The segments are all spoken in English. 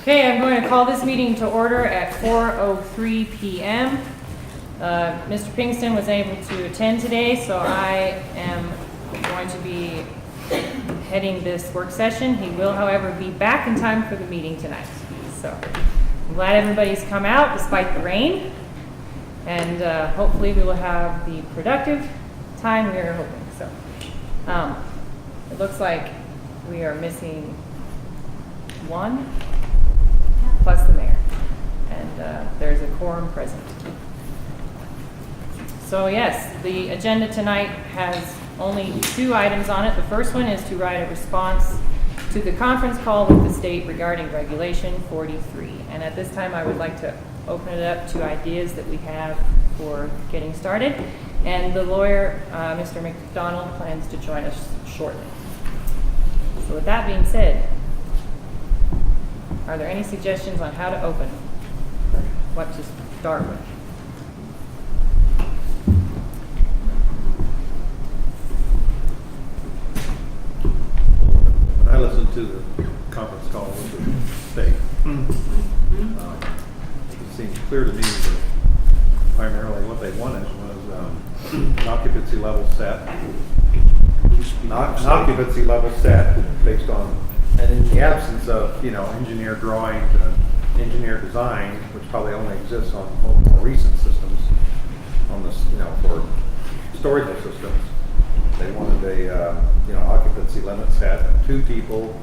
Okay, I'm going to call this meeting to order at 4:03 p.m. Mr. Pinkston was able to attend today, so I am going to be heading this work session. He will, however, be back in time for the meeting tonight. So I'm glad everybody's come out despite the rain, and hopefully we will have the productive time we are hoping. So it looks like we are missing one plus the mayor, and there's a quorum present. So yes, the agenda tonight has only 2 items on it. The first one is to write a response to the conference call with the state regarding Regulation 43. And at this time, I would like to open it up to ideas that we have for getting started. And the lawyer, Mr. McDonald, plans to join us shortly. So with that being said, are there any suggestions on how to open? Or what to start with? When I listened to the conference call with the state, it seemed clear to me that primarily what they wanted was an occupancy level set. An occupancy level set based on, and in the absence of, engineer drawings and engineer design, which probably only exists on more recent systems, on this, for storage systems, they wanted a, occupancy limit set of 2 people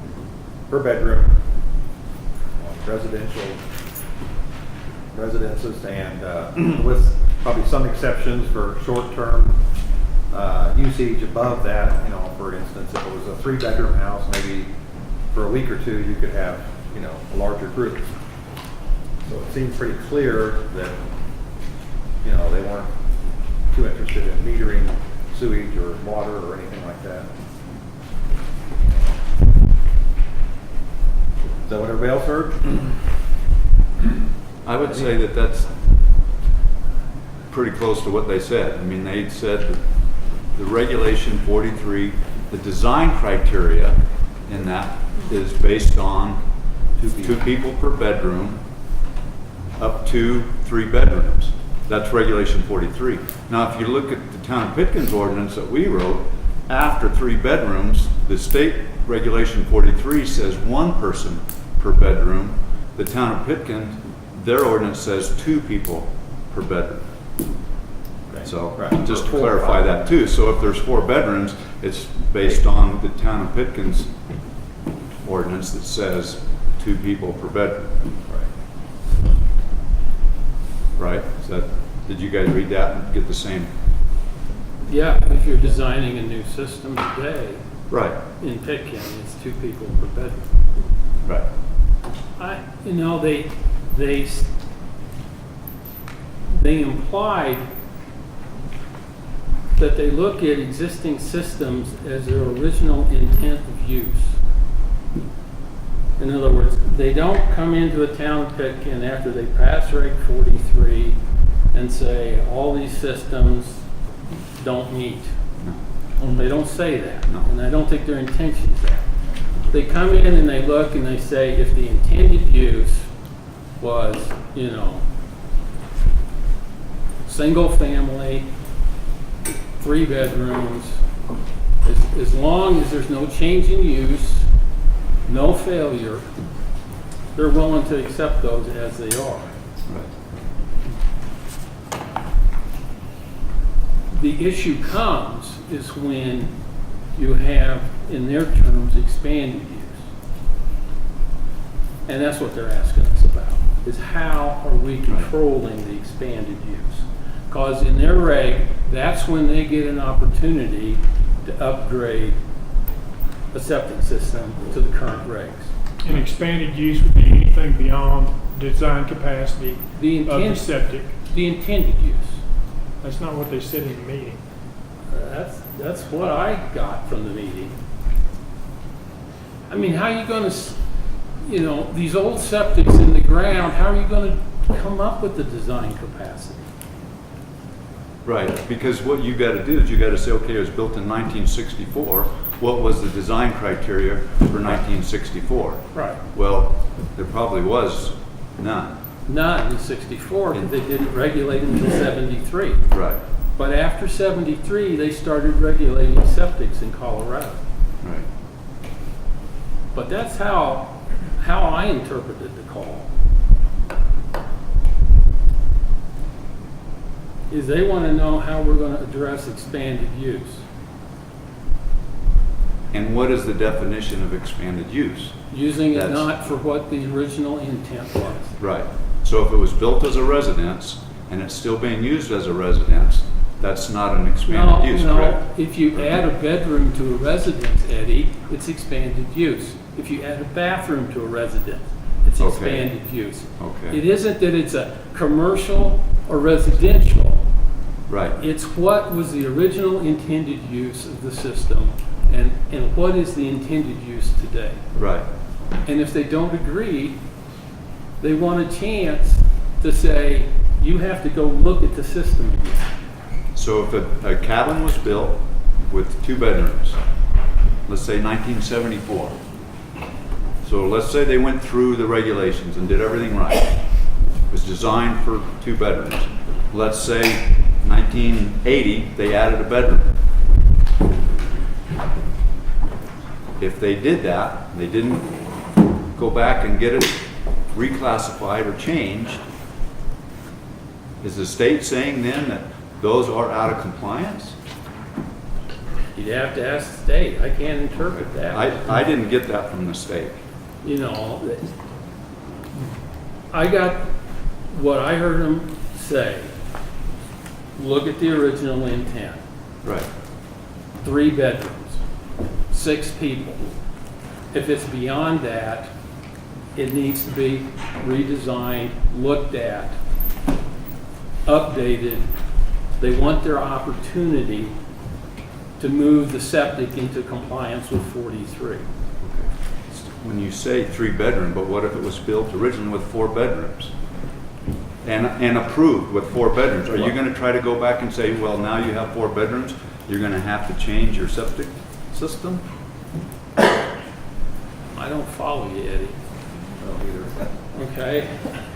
per bedroom on residences, and with probably some exceptions for short-term usage above that. For instance, if it was a 3-bedroom house, maybe for a week or 2, you could have, a larger group. So it seemed pretty clear that, they weren't too interested in metering sewage or water or anything like that. Is that what everybody else heard? I would say that that's pretty close to what they said. I mean, they said that the Regulation 43, the design criteria in that is based on 2 people per bedroom up to 3 bedrooms. That's Regulation 43. Now, if you look at the Town of Pitkins ordinance that we wrote, after 3 bedrooms, the state Regulation 43 says 1 person per bedroom. The Town of Pitkins, their ordinance says 2 people per bedroom. Okay. So Right. just to For 4 or clarify 5. that too. So if there's 4 bedrooms, it's based on the Town of Pitkins ordinance that says 2 people per bedroom. Right? Is that, did you guys read that and get the same? Yeah, if you're designing a new system today Right. in Pitkin, it's 2 people per bedroom. Right. They implied that they look at existing systems as their original intent of use. In other words, they don't come into a town of Pitkin after they pass Reg 43 and say all these systems don't meet. They don't say that, No. and I don't think their intention is that. They come in and they look and they say if the intended use was, single family, 3 bedrooms, as long as there's no change in use, no failure, they're willing to accept those as they are. Right. The issue comes is when you have, in their terms, expanded use. And that's what they're asking us about, is how are we controlling the expanded use? Because in their reg, that's when they get an opportunity to upgrade a septic system to the current regs. And expanded use would be anything beyond design capacity The of the intent, septic. the intended use. That's not what they said in the meeting. That's what I got from the meeting. I mean, how are you going to, these old septics in the ground, how are you going to come up with the design capacity? Right, because what you got to do is you got to say, okay, it was built in 1964. What was the design criteria for 1964? Right. Well, There probably was none. None in 64, because they didn't regulate until 73. Right, But after 73, they started regulating septics in Colorado. right. But that's how I interpreted the call. Is they want to know how we're going to address expanded use. And what is the definition of expanded use? Using it That's- not for what the original intent was. Right. So if it was built as a residence and it's still being used as a residence, that's not an expanded use, correct? If you add a bedroom to a residence, Eddie, it's expanded use. If you add a bathroom to a residence, it's Okay. expanded use. Okay. It isn't that it's a commercial or residential. Right, It's what was the original intended use of the system and what is the intended use today. right. And if they don't agree, they want a chance to say, you have to go look at the system again. So if a cabin was built with 2 bedrooms, let's say 1974. So let's say they went through the regulations and did everything right. It was designed for 2 bedrooms. Let's say 1980, they added a bedroom. If they did that, they didn't go back and get it reclassified or changed, is the state saying then that those are out of compliance? You'd have to ask the state. I can't interpret that. I didn't get that from the state. You know, I got what I heard them say. Look at the original intent. Right. 3 bedrooms, 6 people. If it's beyond that, it needs to be redesigned, looked at, updated. They want their opportunity to move the septic into compliance with 43. When you say 3 bedroom, but what if it was built originally with 4 bedrooms? And approved with 4 bedrooms? Are you gonna try to go back and say, well, now you have 4 bedrooms, you're gonna have to change your septic system? I don't follow you, Eddie. I don't either. Okay?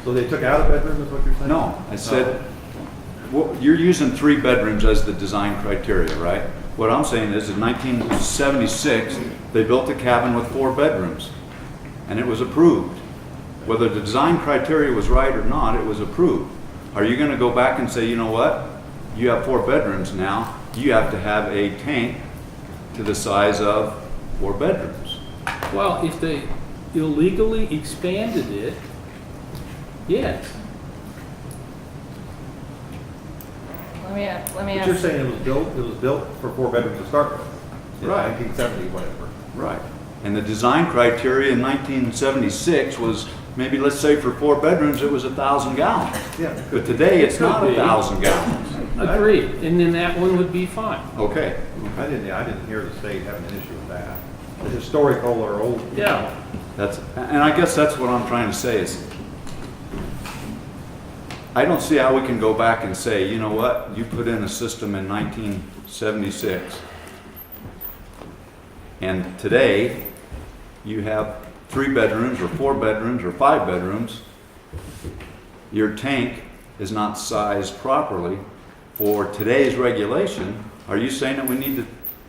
So they took out a bedroom, is what you're saying? No, I said, well, you're using 3 bedrooms as the design criteria, right? What I'm saying is, in 1976, they built a cabin with 4 bedrooms, and it was approved. Whether the design criteria was right or not, it was approved. Are you gonna go back and say, you know what? You have 4 bedrooms now, you have to have a tank to the size of 4 bedrooms? Well, if they illegally expanded it, yes. Let me But you're ask, saying it was built for 4 bedrooms to start with? In Right. 1970, whatever. Right. And the design criteria in 1976 was, maybe let's say for 4 bedrooms, it was 1,000 gallons. Yeah. But today, it's not Could be. 1,000 gallons. Agreed, and then that one would be fine. Okay. I didn't hear the state having an issue with that. The historical or old. Yeah. And I guess that's what I'm trying to say is, I don't see how we can go back and say, you know what, you put in a system in 1976, and today, you have 3 bedrooms, or 4 bedrooms, or 5 bedrooms. Your tank is not sized properly for today's regulation. Are you saying that we need to?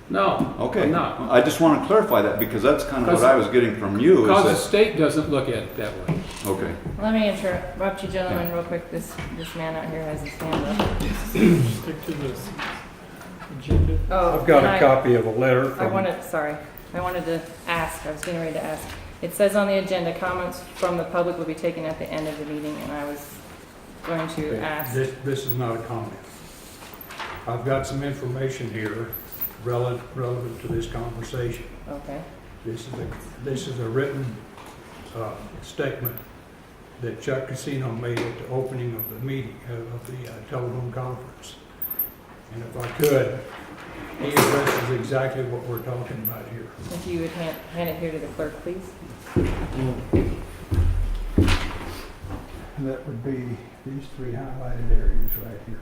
No, Okay. I'm not. I just want to clarify that, because that's kind of what I was getting from you, Because the is state doesn't look at it that way. that, okay. let me interrupt you gentlemen real quick. This man out here has his hand up. Stick to this agenda. Oh, I've got and a copy of a letter I from, wanted to ask, I was getting ready to ask. It says on the agenda, comments from the public will be taken at the end of the meeting, and I was going to ask. this is not a comment. I've got some information here relevant to this conversation. Okay, This is a written statement that Chuck Casino made at the opening of the meeting, of the telephone conference. And if I could, he addresses exactly what we're talking about here. if you would hand it here to the clerk, please. And that would be these 3 highlighted areas right here.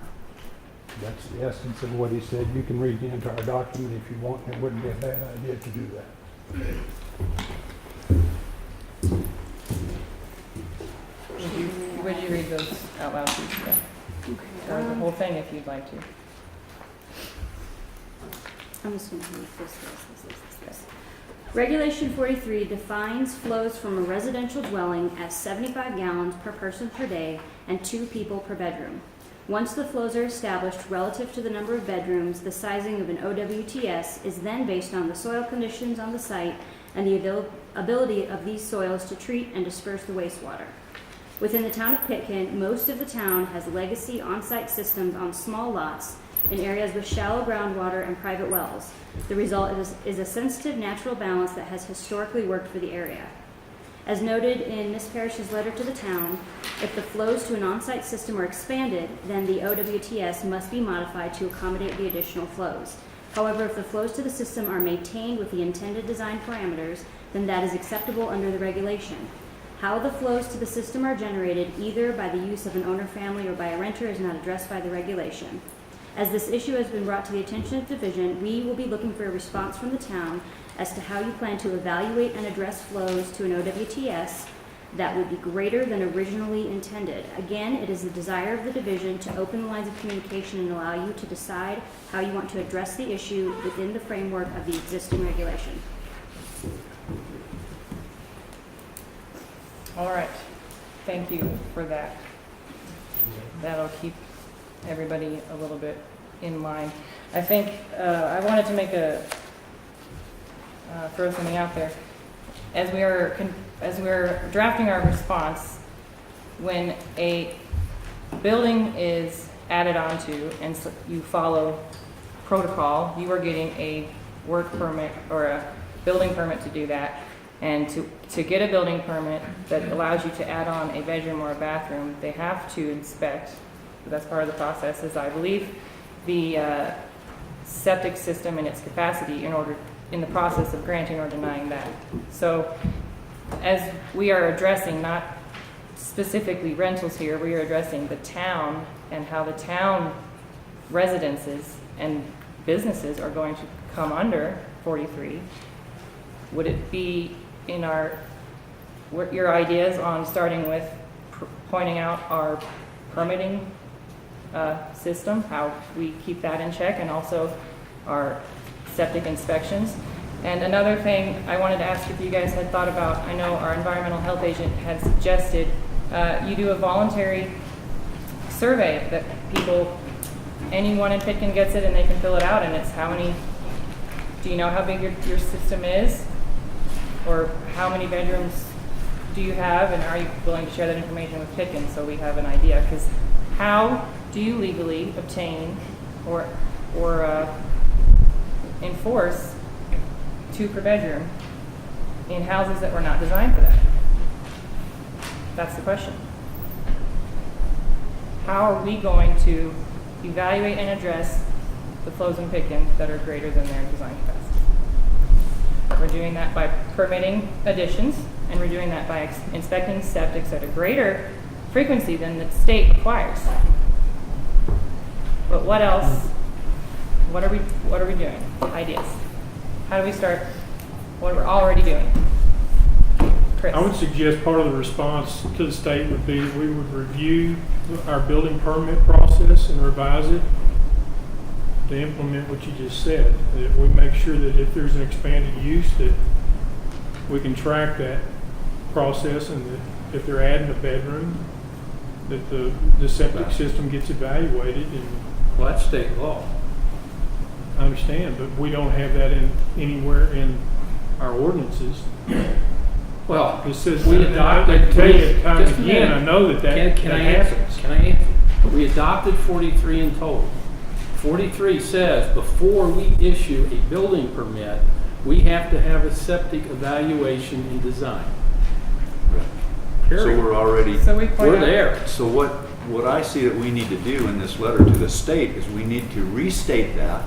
That's the essence of what he said. You can read the entire document if you want. It wouldn't be a bad idea to do that. would you read those out loud, please? Yeah. Or the whole thing if you'd like to. I'm just gonna read this. Regulation 43 defines flows from a residential dwelling as 75 gallons per person per day and 2 people per bedroom. Once the flows are established relative to the number of bedrooms, the sizing of an OWTS is then based on the soil conditions on the site and the ability of these soils to treat and disperse the wastewater. Within the town of Pitkin, most of the town has legacy on-site systems on small lots in areas with shallow groundwater and private wells. The result is a sensitive natural balance that has historically worked for the area. As noted in Ms. Parrish's letter to the town, if the flows to an on-site system are expanded, then the OWTS must be modified to accommodate the additional flows. However, if the flows to the system are maintained with the intended design parameters, then that is acceptable under the regulation. How the flows to the system are generated, either by the use of an owner family or by a renter, is not addressed by the regulation. As this issue has been brought to the attention of Division, we will be looking for a response from the town as to how you plan to evaluate and address flows to an OWTS that would be greater than originally intended. Again, it is the desire of the Division to open the lines of communication and allow you to decide how you want to address the issue within the framework of the existing regulation. All right, thank you for that. That'll keep everybody a little bit in line. I think I wanted to make throw something out there. As we are drafting our response, when a building is added onto and so you follow protocol, you are getting a work permit or a building permit to do that. And to get a building permit that allows you to add on a bedroom or a bathroom, they have to inspect, that's part of the process, is I believe the septic system and its capacity in the process of granting or denying that. So as we are addressing not specifically rentals here, we are addressing the town and how the town residences and businesses are going to come under 43. Would it be in your ideas on starting with pointing out our permitting system, how we keep that in check, and also our septic inspections? And another thing I wanted to ask if you guys had thought about, I know our environmental health agent had suggested you do a voluntary survey that anyone in Pitkin gets it and they can fill it out, and it's do you know how big your system is? Or how many bedrooms do you have, and are you willing to share that information with Pitkin so we have an idea? Because how do you legally obtain or enforce 2 per bedroom in houses that were not designed for that? That's the question. How are we going to evaluate and address the flows in Pitkin that are greater than their design capacity? We're doing that by permitting additions, and we're doing that by inspecting septics at a greater frequency than the state requires. But what else? What are we doing? Ideas. How do we start what we're already doing? Chris. I would suggest part of the response to the state would be that we would review our building permit process and revise it to implement what you just said. That we make sure that if there's an expanded use, that we can track that process, and that if they're adding a bedroom, that the septic system gets evaluated. And Well, that's state law. I understand, but we don't have that anywhere in our ordinances. Well, It says we adopted. I tell you time Just a and again, minute. I know that Can I happens. answer? Can I answer? We adopted 43 in total. 43 says before we issue a building permit, we have to have a septic evaluation and design. So Period. we're already, So we point We're out, there. so what I see that we need to do in this letter to the state is we need to restate that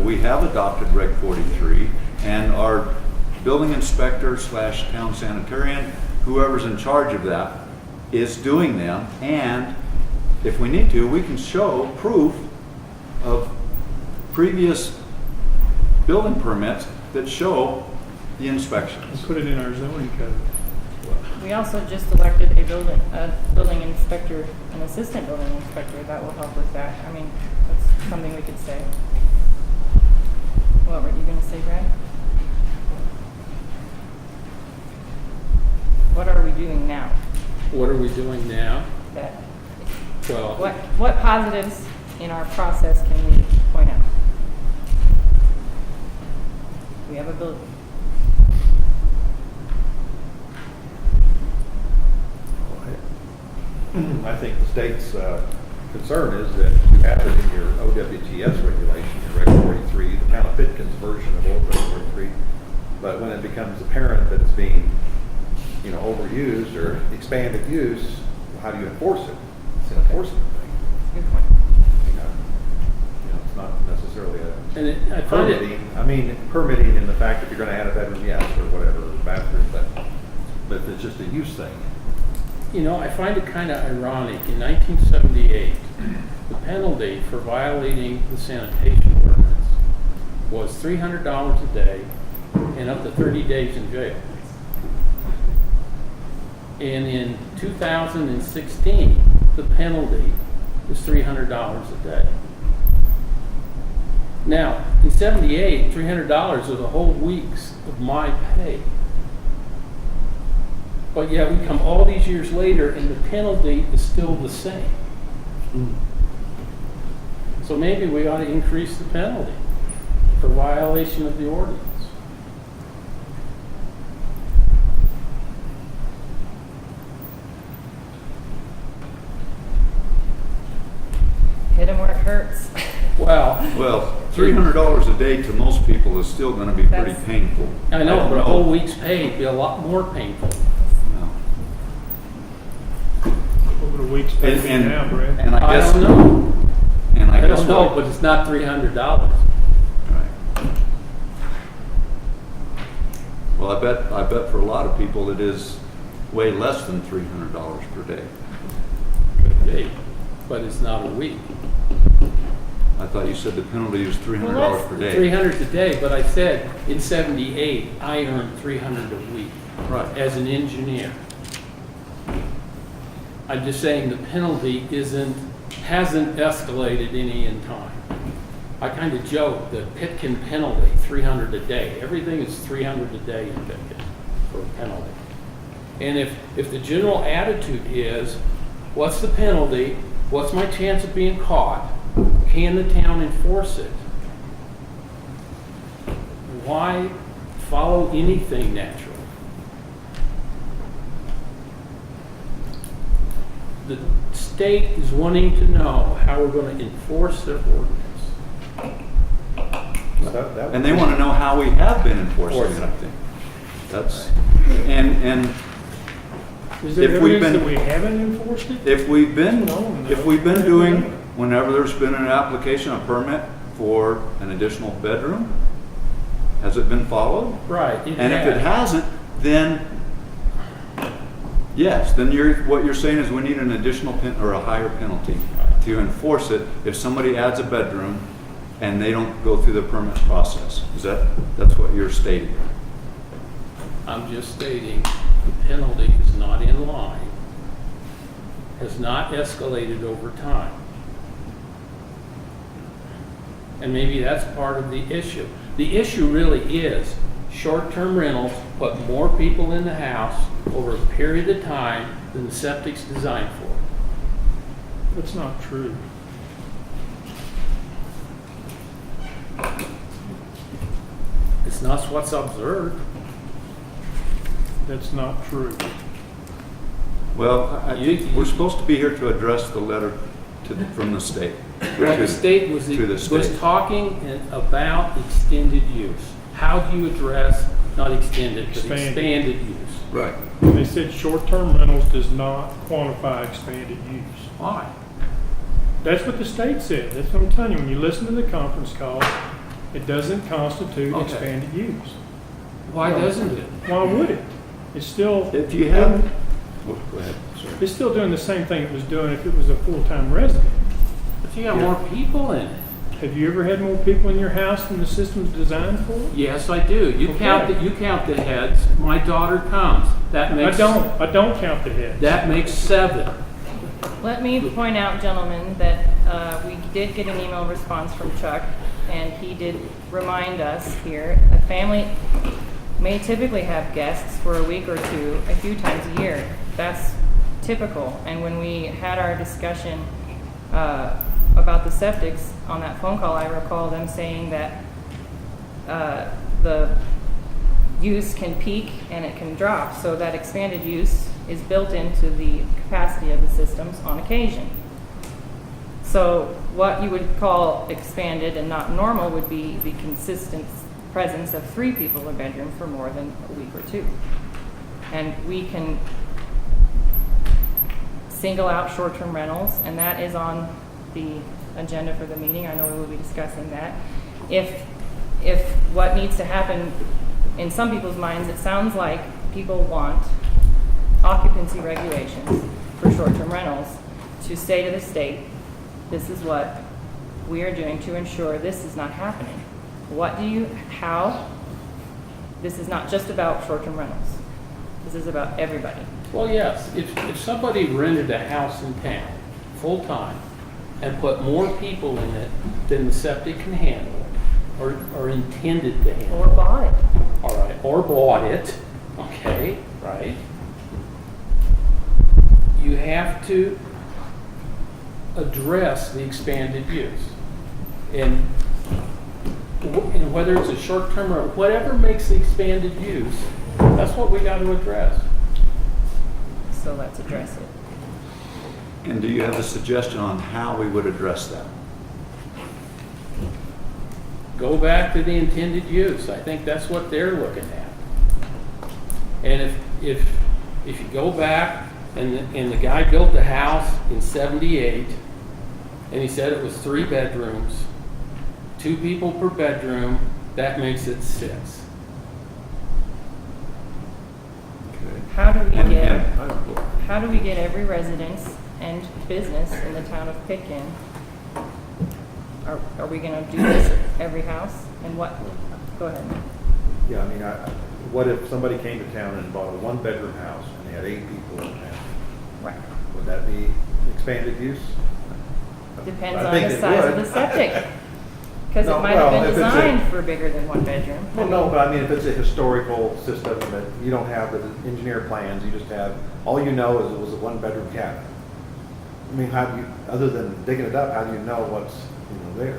we have adopted Reg 43, and our building inspector / town sanitarian, whoever's in charge of that, is doing them. And if we need to, we can show proof of previous building permits that show the inspections. Let's put it in our zoning code. We also just elected a building inspector, an assistant building inspector, that will help with that. I mean, that's something we could say. What were you gonna say, Brad? What are we doing now? What are we doing now? That, Well, what positives in our process can we point out? We have a building. I think the state's concern is that you have it in your OWTS regulation, your Reg 43, the town of Pitkins version of Old Reg 43, but when it becomes apparent that it's being, overused or expanded use, how do you enforce it? It's an enforcement thing. Good point. It's not necessarily a I find it, permitting. I mean, permitting in the fact that you're going to add a bedroom, yes, or whatever, bathroom, but if it's just a use thing. I find it kind of ironic. In 1978, the penalty for violating the sanitation ordinance was $300 a day and up to 30 days in jail. And in 2016, the penalty was $300 a day. Now, in 78, $300 was a whole week's of my pay. But yet we come all these years later and the penalty is still the same. So maybe we ought to increase the penalty for violation of the ordinance. Hit them where it hurts. Well, Well, $300 a day to most people is still gonna be pretty That's- painful. I know, don't but a whole week's pay would be a lot more painful. No. What would a week's pay be And- now, Brad? And I I guess. don't know. And I I guess don't know, what- but it's not $300. Right. Well, I bet for a lot of people it is way less than $300 per day. Hey, but it's not a week. I thought you said the penalty is $300 Well, per day. 300 a day, but I said in 78, I earned 300 a week Right. as an engineer. I'm just saying the penalty hasn't escalated any in time. I kind of joke that Pitkin penalty, 300 a day. Everything is 300 a day in Pitkin for a penalty. And if the general attitude is, what's the penalty? What's my chance of being caught? Can the town enforce it? Why follow anything natural? The state is wanting to know how we're going to enforce their ordinance. And they want to know how we have been enforcing it, I think. That's, and Is there if we've evidence that been- we haven't enforced it? if we've been, No. if we've been doing, whenever there's been an application, a permit for an additional bedroom, has it been followed? Right. And if it hasn't, then, yes, then what you're saying is we need an additional or a higher penalty to enforce it if somebody adds a bedroom and they don't go through the permit process. That's what you're stating? I'm just stating the penalty is not in line, has not escalated over time. And maybe that's part of the issue. The issue really is short-term rentals put more people in the house over a period of time than the septic's designed for. That's not true. It's not what's observed. That's not true. Well, we're supposed to be here to address the letter from the state. Well, the state was To the state. talking about extended use. How do you address, not extended, but Expanded. expanded use? Right. They said short-term rentals does not quantify expanded use. Why? That's what the state said. That's what I'm telling you. When you listen to the conference call, it doesn't constitute Okay. expanded use. Why doesn't it? Why would it? It's still, If you have, well, go ahead, sorry. it's still doing the same thing it was doing if it was a full-time resident. But you got more people in it. Have you ever had more people in your house than the system's designed for? Yes, I do. You Okay. count the heads. My daughter counts. That makes. I don't count the heads. That makes 7. Let me point out, gentlemen, that we did get an email response from Chuck, and he did remind us here, a family may typically have guests for a week or two, a few times a year. That's typical. And when we had our discussion about the septics on that phone call, I recall them saying that the use can peak and it can drop, so that expanded use is built into the capacity of the systems on occasion. So what you would call expanded and not normal would be the consistent presence of 3 people in a bedroom for more than a week or 2. And we can single out short-term rentals, and that is on the agenda for the meeting. I know we will be discussing that. If what needs to happen in some people's minds, it sounds like people want occupancy regulations for short-term rentals to say to the state, this is what we are doing to ensure this is not happening. How? This is not just about short-term rentals. This is about everybody. Well, yes, if somebody rented a house in town, full-time, and put more people in it than the septic can handle, or intended to handle. Or bought it. All right, or bought it, okay, right? You have to address the expanded use. And whether it's a short-term or whatever makes the expanded use, that's what we got to address. So let's address it. And do you have a suggestion on how we would address that? Go back to the intended use. I think that's what they're looking at. And if you go back and the guy built the house in '78, and he said it was 3 bedrooms, 2 people per bedroom, that makes it 6. How do we And- get, and- I don't- how do we get every residence and business in the town of Pitkin? Are we gonna do this at every house? And what, go ahead. Yeah, I mean, what if somebody came to town and bought a 1-bedroom house and they had 8 people in town? Right. Would that be expanded use? Depends I on think the it size of would. the septic. Because No, it might well, have if been it's a- designed for bigger than 1 bedroom. Well, no, but I mean, if it's a historical system that you don't have the engineer plans, you just have, all you know is it was a 1-bedroom cabin. I mean, how do you, other than digging it up, how do you know what's, there?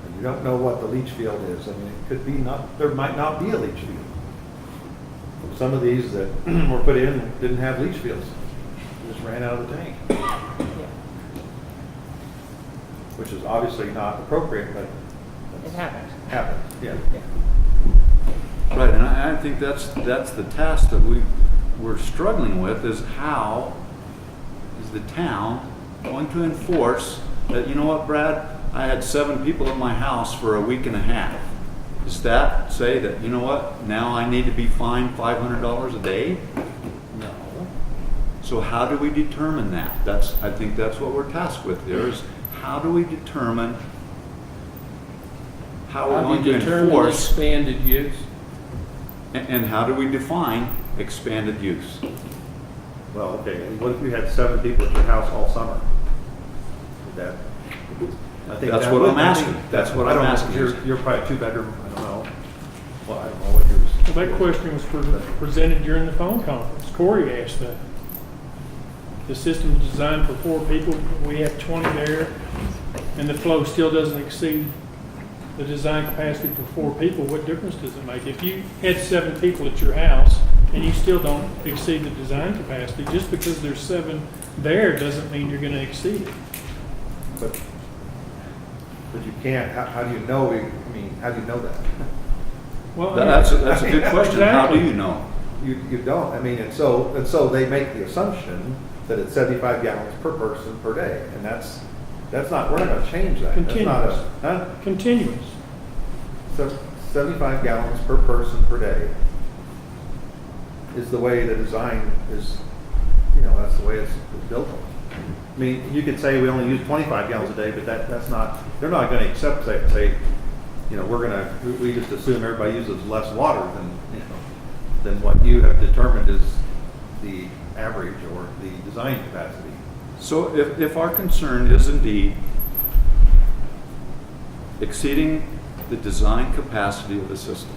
And you don't know what the leach field is. I mean, it could be not, there might not be a leach field. Some of these that were put in didn't have leach fields. Just ran out of the tank, Yeah. which is obviously not appropriate, but It happened. happened, yeah. Right, and I think that's the task that we're struggling with, is how is the town going to enforce that, you know what, Brad, I had 7 people in my house for a week and a half. Does that say that, you know what, now I need to be fined $500 a day? No. So how do we determine that? I think that's what we're tasked with there, is how do we determine how we're How going do you to determine enforce, expanded use? and how do we define expanded use? Well, okay, and what if you had 7 people at your house all summer? Would that, I think That's that what would- I'm I think asking. That's what I I'm don't know, asking. You're probably 2-bedroom, I don't know. Well, I don't know what yours. Well, that question was presented during the phone conference. Corey asked that. The system is designed for 4 people. We have 20 there, and the flow still doesn't exceed the design capacity for 4 people. What difference does it make? If you had 7 people at your house and you still don't exceed the design capacity, just because there's 7 there doesn't mean you're going to exceed it. But you can't, how do you know, how do you know that? Well, That's a good question. How do Exactly. you know? You don't, and so they make the assumption that it's 75 gallons per person per day, and that's not, we're not gonna change that. That's not Continuous. Huh? Continuous. So 75 gallons per person per day is the way the design is, that's the way it's built on. I mean, you could say we only use 25 gallons a day, but that's not, they're not gonna accept that, say, you know, we just assume everybody uses less water than what you have determined is the average or the design capacity. So if our concern is indeed exceeding the design capacity of the system,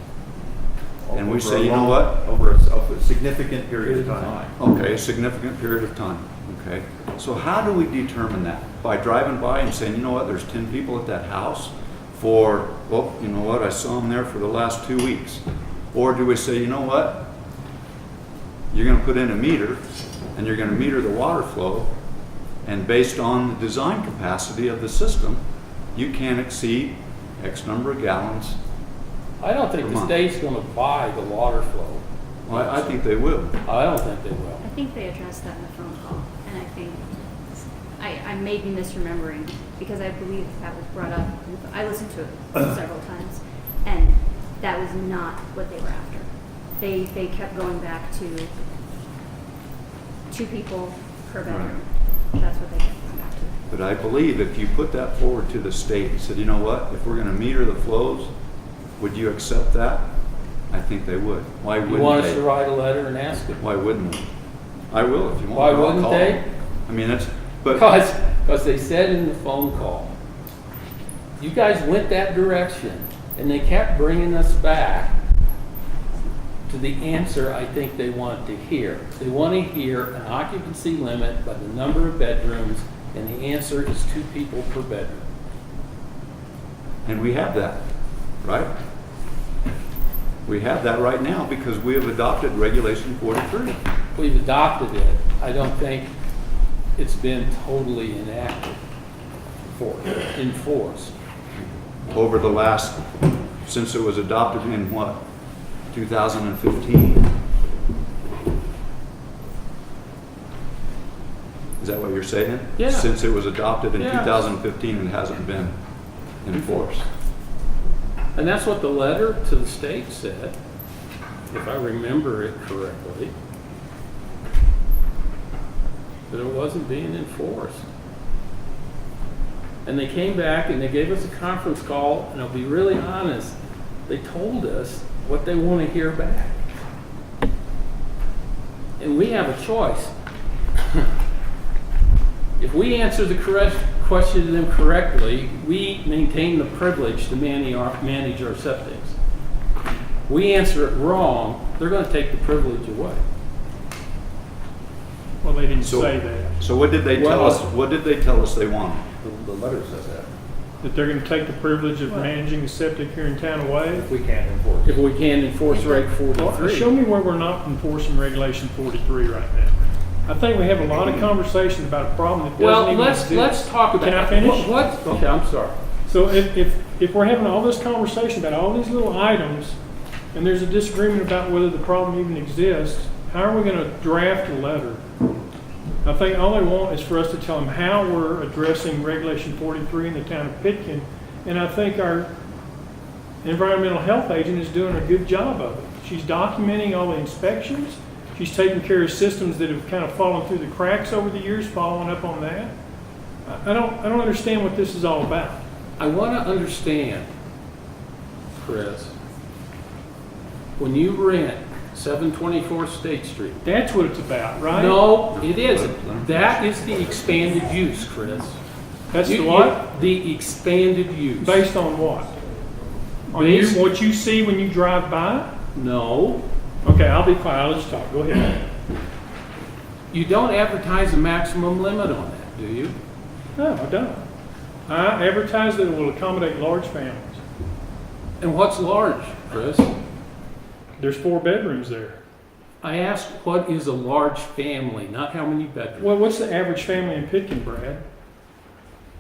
and we Over say, a you know long- what? Over a significant period of time. Okay, a significant period of time, okay? So how do we determine that? By driving by and saying, you know what, there's 10 people at that house for, well, you know what, I saw them there for the last 2 weeks. Or do we say, you know what, you're gonna put in a meter, and you're gonna meter the water flow, and based on the design capacity of the system, you can't exceed X number of gallons. I don't think Per the month. state's gonna buy the water flow. Well, I think they will. I don't think they will. I think they addressed that in the phone call, and I think, I may be misremembering, because I believe that was brought up, I listened to it several times, and that was not what they were after. They kept going back to 2 people per bedroom. That's what they kept going back to. But I believe if you put that forward to the state and said, you know what, if we're gonna meter the flows, would you accept that? I think they would. Why You wouldn't want us to they? write a letter and ask them? Why wouldn't they? I will if you want. Why I'll wouldn't call they? them. I mean, but Because they said in the phone call, you guys went that direction, and they kept bringing us back to the answer I think they want to hear. They want to hear an occupancy limit by the number of bedrooms, and the answer is 2 people per bedroom. And we have that, right? We have that right now because we have adopted Regulation 43. We've adopted it. I don't think it's been totally enforced. Over the last, since it was adopted in what, 2015? Is that what you're saying? Yeah. Since it was adopted in Yeah. 2015 and hasn't been enforced. And that's what the letter to the state said, if I remember it correctly, that it wasn't being enforced. And they came back and they gave us a conference call, and I'll be really honest, they told us what they want to hear back. And we have a choice. If we answer the correct question to them correctly, we maintain the privilege to manage our septics. We answer it wrong, they're going to take the privilege away. Well, they didn't So- say that, So what did they tell us? What did they tell us they wanted? The letter says that. that they're gonna take the privilege of managing the septic here in town away. If we can't enforce it. If we can enforce Reg Well, 43. show me where we're not enforcing Regulation 43 right now. I think we have a lot of conversation about a problem that doesn't Well, even exist. let's talk about. Can I finish? What? Okay, I'm sorry. So if we're having all this conversation about all these little items, and there's a disagreement about whether the problem even exists, how are we gonna draft a letter? I think all they want is for us to tell them how we're addressing Regulation 43 in the town of Pitkin, and I think our environmental health agent is doing a good job of it. She's documenting all the inspections, she's taking care of systems that have kind of fallen through the cracks over the years, following up on that. I don't understand what this is all about. I want to understand, Chris, when you rent 724 State Street. That's what it's about, right? No, it isn't. That is the expanded use, Chris. That's the You- what? The expanded use. Based on what? On Based- what you see when you drive by? No, Okay, I'll be quiet, I'll just talk, go ahead. you don't advertise a maximum limit on that, do you? No, I don't. I advertise that it will accommodate large families. And what's large, Chris? There's 4 bedrooms there. I asked what is a large family, not how many bedrooms. Well, what's the average family in Pitkin, Brad?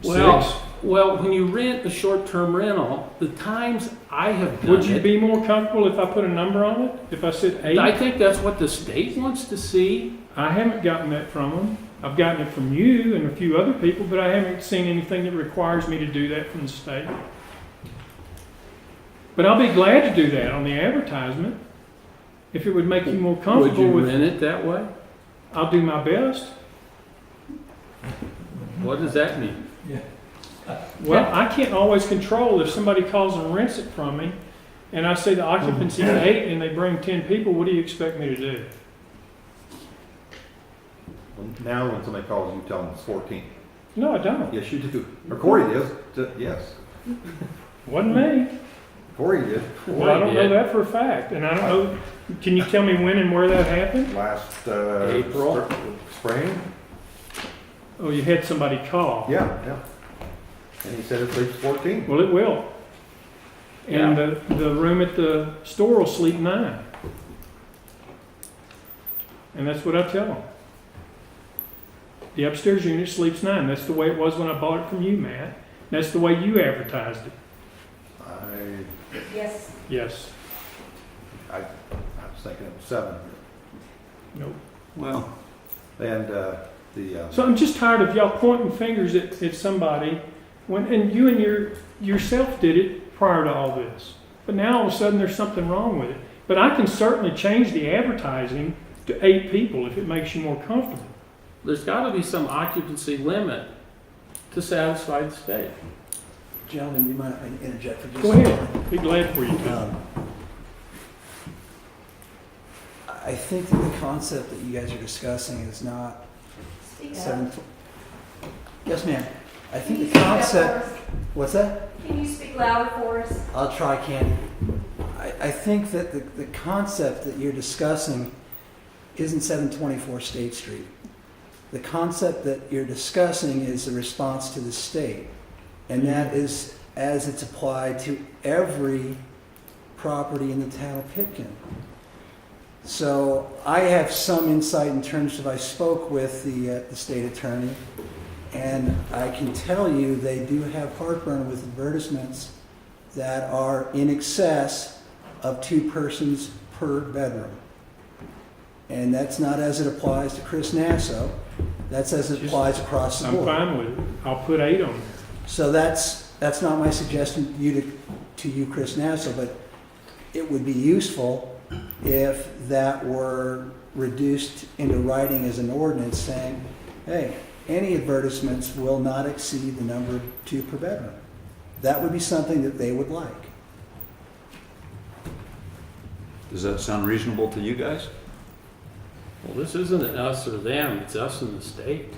Well, 6? well, when you rent a short-term rental, the times I have done Would you it, be more comfortable if I put a number on it? If I said 8? I think that's what the state wants to see. I haven't gotten that from them. I've gotten it from you and a few other people, but I haven't seen anything that requires me to do that from the state. But I'll be glad to do that on the advertisement. If it would make you more Would comfortable you with, rent it that way? I'll do my best. What does that mean? Well, I can't always control if somebody calls and rents it from me, and I say the occupancy is 8 and they bring 10 people, what do you expect me to do? Now, when somebody calls, you tell them it's 14. No, I don't. Yes, you do. Or Corey does. Yes, Wasn't me. Corey did. Well, I don't know that for a fact, and I don't know, can you tell me when and where that happened? Last April. Spring. Oh, you had somebody call? Yeah. And he said it sleeps 14. Well, it will. And the room at the store will sleep 9. And that's what I tell them. The upstairs unit sleeps 9. That's the way it was when I bought it from you, Matt. That's the way you advertised it. Yes. Yes. I was thinking it was 7. Nope. Well, And So I'm just tired of y'all pointing fingers at somebody and you and yourself did it prior to all this. But now all of a sudden there's something wrong with it. But I can certainly change the advertising to 8 people if it makes you more comfortable. There's got to be some occupancy limit to satisfy the state. Gentlemen, you mind if I interject for just Go a moment? ahead. Be glad for you to. I think that the concept that you guys are discussing is not seven. Yes, ma'am. I think the concept. What's that? Can you speak louder for us? I'll try, Candy. I think that the concept that you're discussing isn't 724 State Street. The concept that you're discussing is the response to the state, and that is as it's applied to every property in the town of Pitkin. So I have some insight in terms of I spoke with the state attorney, and I can tell you they do have heartburn with advertisements that are in excess of 2 persons per bedroom. And that's not as it applies to Chris Nassau. That's as it applies across the I'm board. fine with it. I'll put 8 on there. So that's not my suggestion to you, Chris Nassau, but it would be useful if that were reduced into writing as an ordinance saying, hey, any advertisements will not exceed the number of 2 per bedroom. That would be something that they would like. does that sound reasonable to you guys? Well, this isn't an us or them, it's us and the state,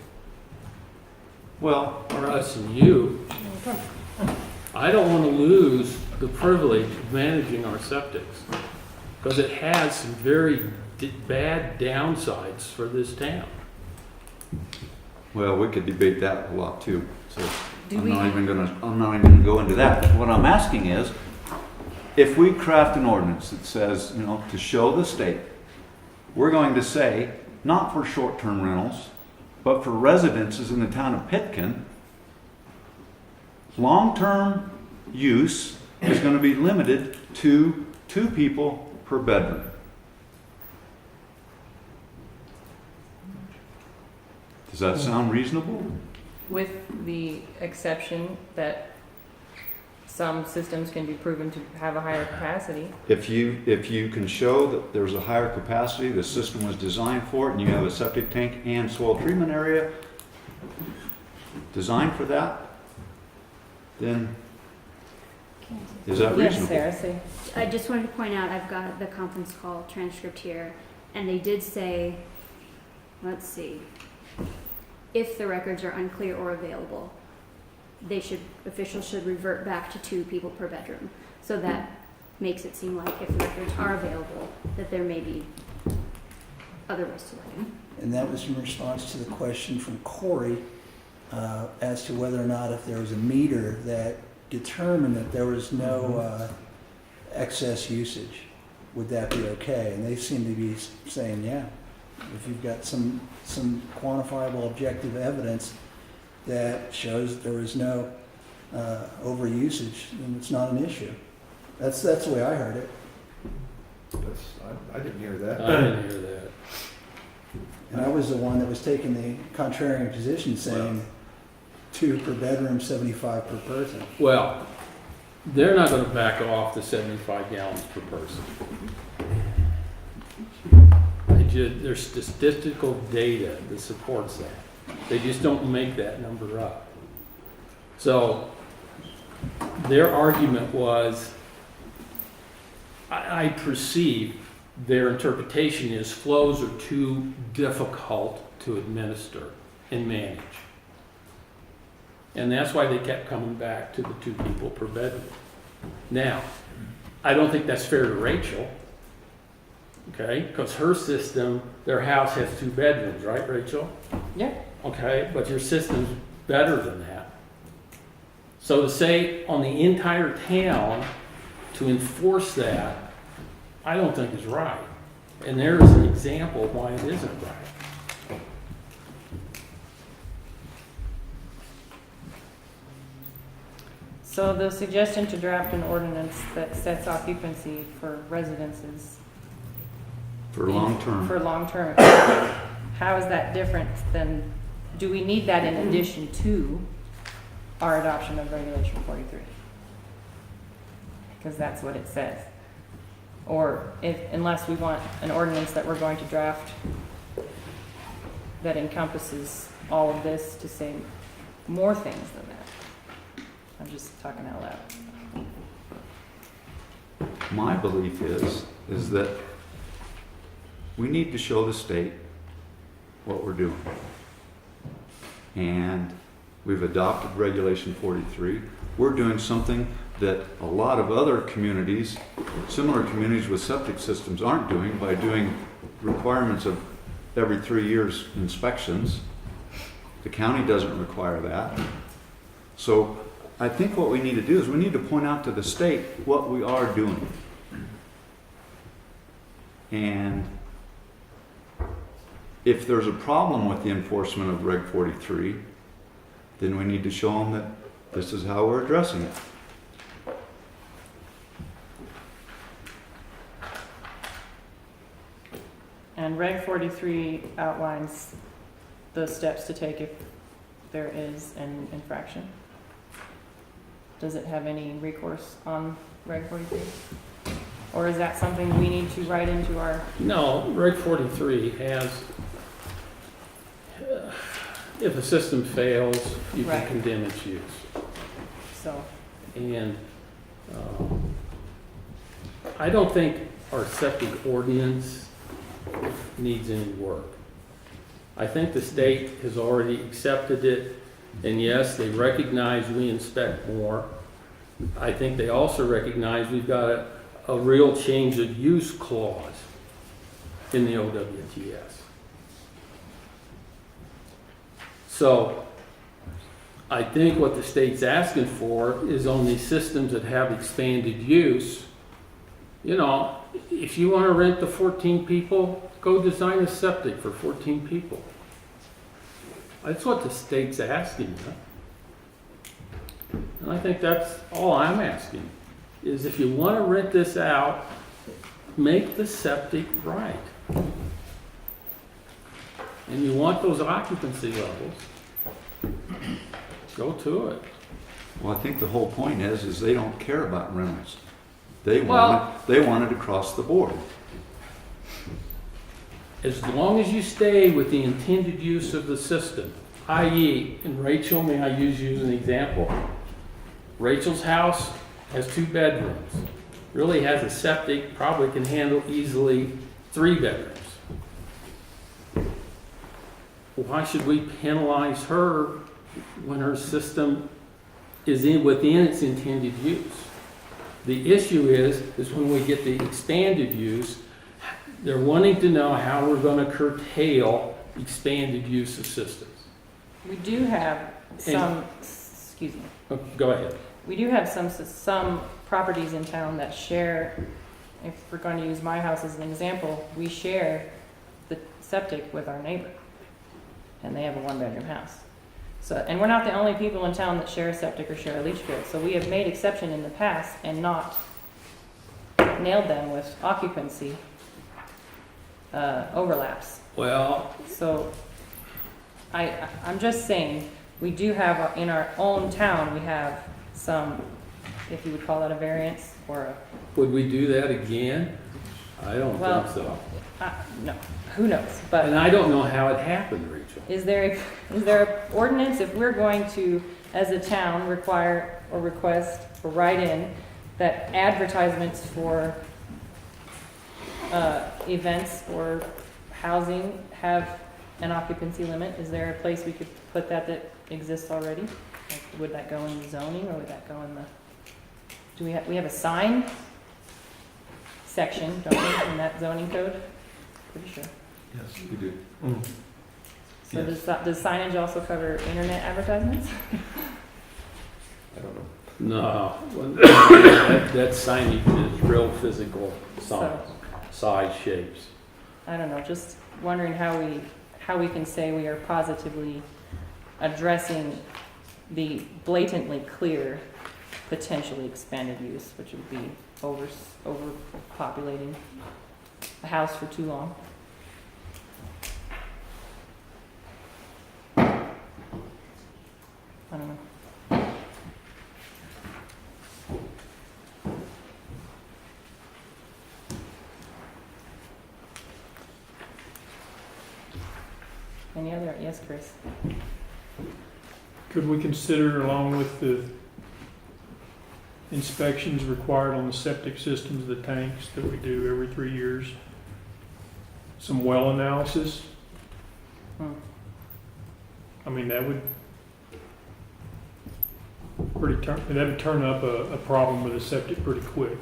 Well, or us and you. I don't want to lose the privilege of managing our septics, because it has some very bad downsides for this town. well, we could debate that a lot too, so Do I'm we- not even gonna go into that. What I'm asking is, if we craft an ordinance that says, to show the state, we're going to say, not for short-term rentals, but for residences in the town of Pitkin, long-term use is going to be limited to 2 people per bedroom. Does that sound reasonable? With the exception that some systems can be proven to have a higher capacity. If you can show that there's a higher capacity, the system was designed for it, and you have a septic tank and soil treatment area designed for that, then is that Yes, reasonable? Sarah, say. I just wanted to point out, I've got the conference call transcript here, and they did say, let's see, if the records are unclear or available, officials should revert back to 2 people per bedroom. So that makes it seem like if the records are available, that there may be other ways to look. And that was in response to the question from Corey as to whether or not if there was a meter that determined that there was no excess usage, would that be okay? And they seem to be saying, yeah, if you've got some quantifiable objective evidence that shows that there was no overusage, then it's not an issue. That's the way I heard it. I didn't hear that. I didn't hear that. And I was the one that was taking the contrarian position saying 2 per bedroom, 75 per person. Well, they're not going to back off the 75 gallons per person. There's statistical data that supports that. They just don't make that number up. So their argument was, I perceive their interpretation is flows are too difficult to administer and manage. And that's why they kept coming back to the 2 people per bedroom. Now, I don't think that's fair to Rachel, okay? Because her system, their house has 2 bedrooms, right, Rachel? Yeah. Okay, but your system's better than that. So to say on the entire town to enforce that, I don't think is right. And there is an example of why it isn't right. So the suggestion to draft an ordinance that sets occupancy for residences. For long-term. For long-term. How is that different than, do we need that in addition to our adoption of Regulation 43? Because that's what it says. Or unless we want an ordinance that we're going to draft that encompasses all of this to say more things than that. I'm just talking out loud. My belief is that we need to show the state what we're doing. And we've adopted Regulation 43. We're doing something that a lot of other communities, similar communities with septic systems, aren't doing by doing requirements of every 3 years inspections. The county doesn't require that. So I think what we need to do is we need to point out to the state what we are doing. And if there's a problem with the enforcement of Reg 43, then we need to show them that this is how we're addressing it. And Reg 43 outlines the steps to take if there is an infraction. Does it have any recourse on Reg 43? Or is that something we need to write into our... No, Reg 43 has, if a system fails, you Right. can condemn its use. So, And I don't think our septic ordinance needs any work. I think the state has already accepted it, and yes, they recognize we inspect more. I think they also recognize we've got a real change of use clause in the OWTS. So I think what the state's asking for is on these systems that have expanded use. You know, if you want to rent to 14 people, go design a septic for 14 people. That's what the state's asking. And I think that's all I'm asking, is if you want to rent this out, make the septic right. And you want those occupancy levels, go to it. Well, I think the whole point is they don't care about rentals. They want it across the board. As long as you stay with the intended use of the system, i.e., and Rachel, may I use you as an example? Rachel's house has 2 bedrooms, really has a septic, probably can handle easily 3 bedrooms. Why should we penalize her when her system is within its intended use? The issue is when we get the expanded use, they're wanting to know how we're going to curtail expanded use of systems. we do have some, excuse me, Oh, go ahead. we do have some properties in town that share, if we're going to use my house as an example, we share the septic with our neighbor. And they have a 1-bedroom house. So, and we're not the only people in town that share a septic or share a leach field. So we have made exception in the past and not nailed them with occupancy overlaps. Well, So I'm just saying, we do have, in our own town, we have some, if you would call that a variance or a, would we do that again? I don't Well- think so. No, who knows? But And I don't know how it happened, Rachel. is there an ordinance, if we're going to, as a town, require or request or write in that advertisements for events or housing have an occupancy limit? Is there a place we could put that exists already? Like, would that go in the zoning, or would that go in the, do we have a sign section, don't we, in that zoning code? Pretty sure. Yes, we do. So Yes. does signage also cover internet advertisements? I don't know. No, that signage is real physical signs, size, shapes. I don't know, just wondering how we can say we are positively addressing the blatantly clear, potentially expanded use, which would be overpopulating a house for too long. I don't know. Any other, yes, Chris? Could we consider, along with the inspections required on the septic systems, the tanks that we do every 3 years, some well analysis? Hmm. I mean, that would that would turn up a problem with a septic pretty quick,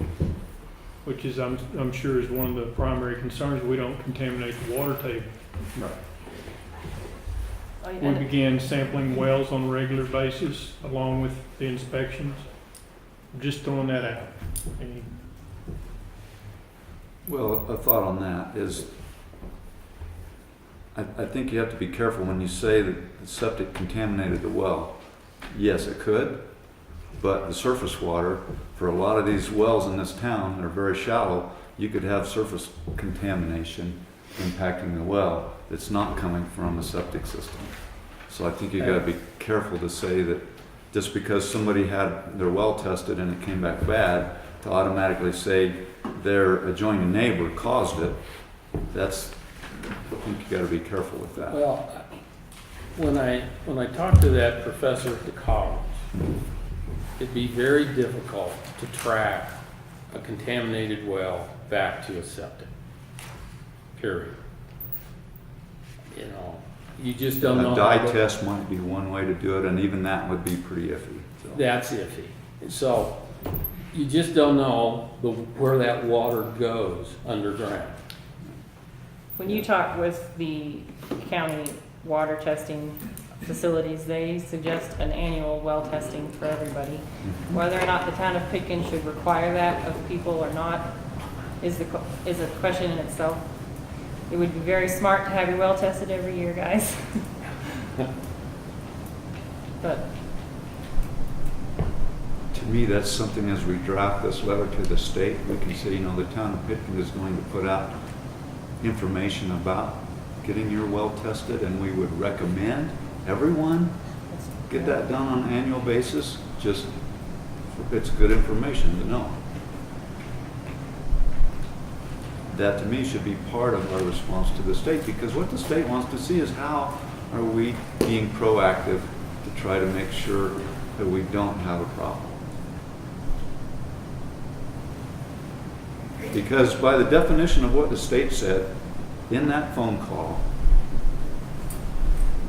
which is, I'm sure, is one of the primary concerns. We don't contaminate the water table. Right. Oh, We began sampling wells on a regular basis along with the inspections. Just throwing that out. And Well, a thought on that is, I think you have to be careful when you say that the septic contaminated the well. Yes, it could, but the surface water, for a lot of these wells in this town that are very shallow, you could have surface contamination impacting the well that's not coming from a septic system. So I think you gotta be careful to say that just because somebody had their well tested and it came back bad, to automatically say their adjoining neighbor caused it, that's, I think you gotta be careful with that. Well, when I talked to that professor at the college, it'd be very difficult to track a contaminated well back to a septic, period. You know, you just don't know. A dye test might be one way to do it, and even that would be pretty iffy. So. That's iffy. So you just don't know where that water goes underground. When you talk with the county water testing facilities, they suggest an annual well testing for everybody. Whether or not the town of Pitkin should require that of people or not is a question in itself. It would be very smart to have your well tested every year, guys. But To me, that's something as we draft this letter to the state, we can say, you know, the town of Pitkin is going to put out information about getting your well tested, and we would recommend everyone get that done on an annual basis. Just, it's good information to know. That to me should be part of our response to the state, because what the state wants to see is how are we being proactive to try to make sure that we don't have a problem. Because by the definition of what the state said in that phone call,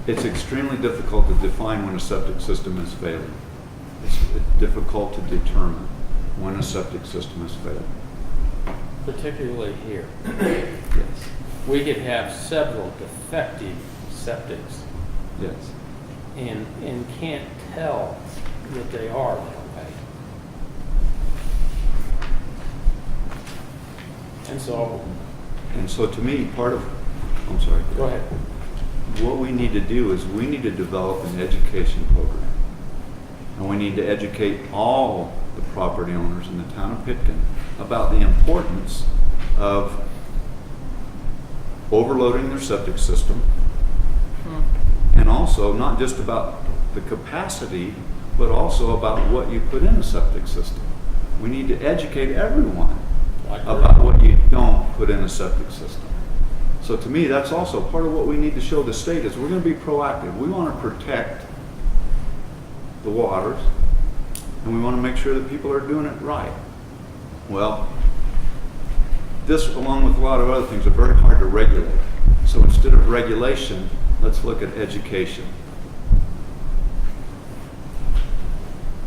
it's extremely difficult to define when a septic system is failing. It's difficult to determine when a septic system is failing. Particularly here. Yes. We could have several defective septics Yes. and can't tell that they are that way. And so, to me, I'm sorry. go ahead. What we need to do is we need to develop an education program. And we need to educate all the property owners in the town of Pitkin about the importance of overloading their septic system. And also not just about the capacity, but also about what you put in the septic system. We need to educate everyone about what you don't put in a septic system. So to me, that's also part of what we need to show the state is we're going to be proactive. We want to protect the waters, and we want to make sure that people are doing it right. Well, this, along with a lot of other things, are very hard to regulate. So instead of regulation, let's look at education.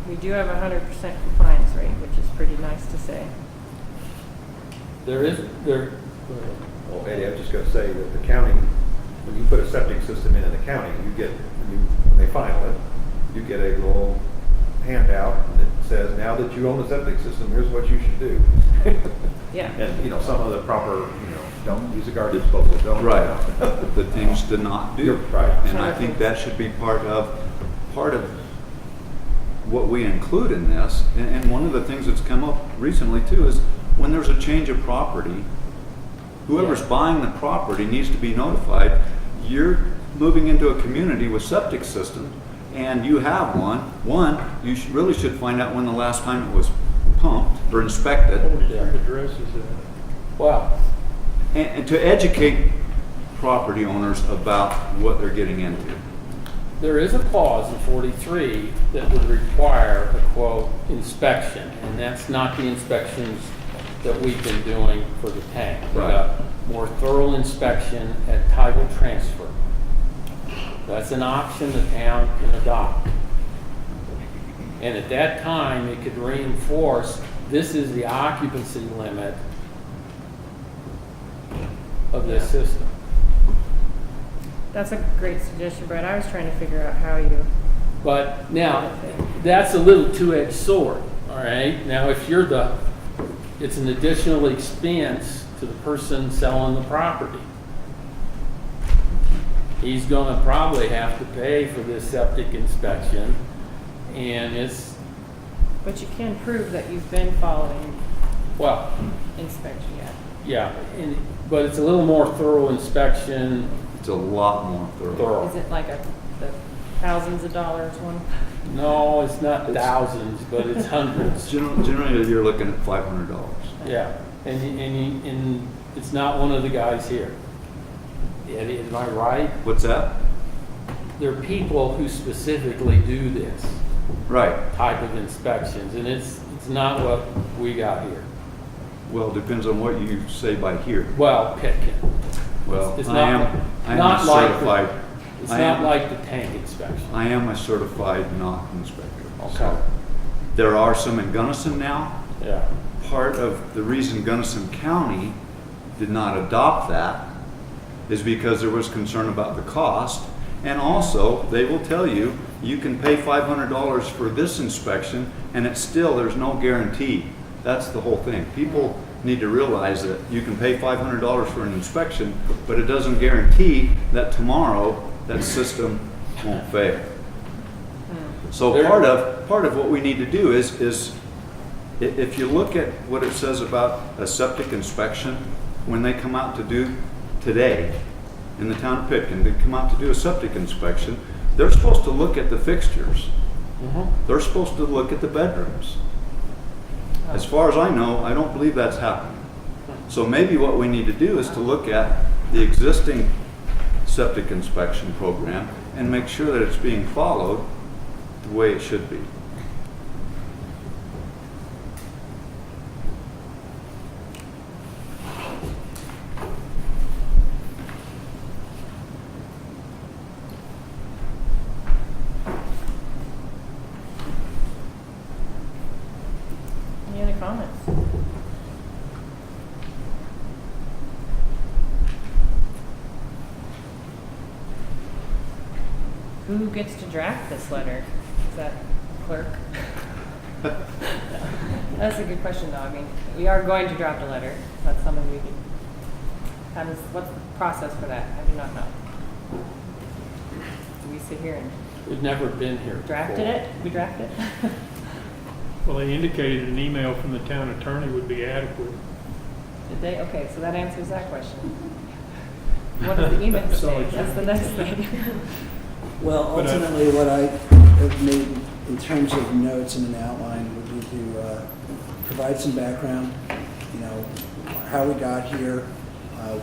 We do have 100% compliance rate, which is pretty nice to say. Well, Eddie, I was just gonna say that the county, when you put a septic system in the county, you get, when they final it, you get a little handout that says, now that you own the septic system, here's what you should do. Yeah. And, you know, some of the proper, don't use a garbage disposal, don't. Right. The things to not do. You're right. And I think that should be part of what we include in this. And one of the things that's come up recently too is when there's a change of property, whoever's buying the property needs to be notified. You're moving into a community with septic systems and you have one, you really should find out when the last time it was pumped or inspected. 43 addresses that. Well, And to educate property owners about what they're getting into. there is a clause in 43 that would require a quote inspection, and that's not the inspections that we've been doing for the tank. Right. A more thorough inspection at title transfer. That's an option the town can adopt. And at that time, it could reinforce, this is the occupancy limit of this system. That's a great suggestion, Brett. I was trying to figure out how you. But now, that's a little two-edged sword, all right? Now, if you're it's an additional expense to the person selling the property. He's gonna probably have to pay for this septic inspection, and it's, But you can prove that you've been following well, inspection yet. yeah, but it's a little more thorough inspection, It's a lot more thorough. Is it like the thousands of dollars one? No, it's not thousands, but it's hundreds. Generally, you're looking at $500. Yeah, and it's not one of the guys here. Eddie, am I right? What's that? There are people who specifically do this Right. type of inspections, and it's not what we got here. Well, it depends on what you say by here. Well, Pitkin. Well, It's I am not a like certified. It's I not am- like the tank inspection. I am a certified knock inspector. Okay. So there are some in Gunnison now. Yeah. Part of the reason Gunnison County did not adopt that is because there was concern about the cost. And also, they will tell you, you can pay $500 for this inspection and it's still, there's no guarantee. That's the whole thing. People need to realize that you can pay $500 for an inspection, but it doesn't guarantee that tomorrow that system won't fail. So There- part of what we need to do is if you look at what it says about a septic inspection, when they come out to do today in the town of Pitkin, they come out to do a septic inspection, they're supposed to look at the fixtures. They're supposed to look at the bedrooms. As far as I know, I don't believe that's happening. So maybe what we need to do is to look at the existing septic inspection program and make sure that it's being followed the way it should be. Any other comments? Who gets to draft this letter? Is that clerk? That's a good question, though. I mean, we are going to draft a letter. That's something we can. What's the process for that? I do not know. Do we sit here and We've never been here drafted before. it? We draft it? Well, they indicated an email from the town attorney would be adequate. Did they? Okay, so that answers that question. What does the email say? That's the next thing. Well, But I- ultimately, what I have made in terms of notes and an outline would be to provide some background how we got here,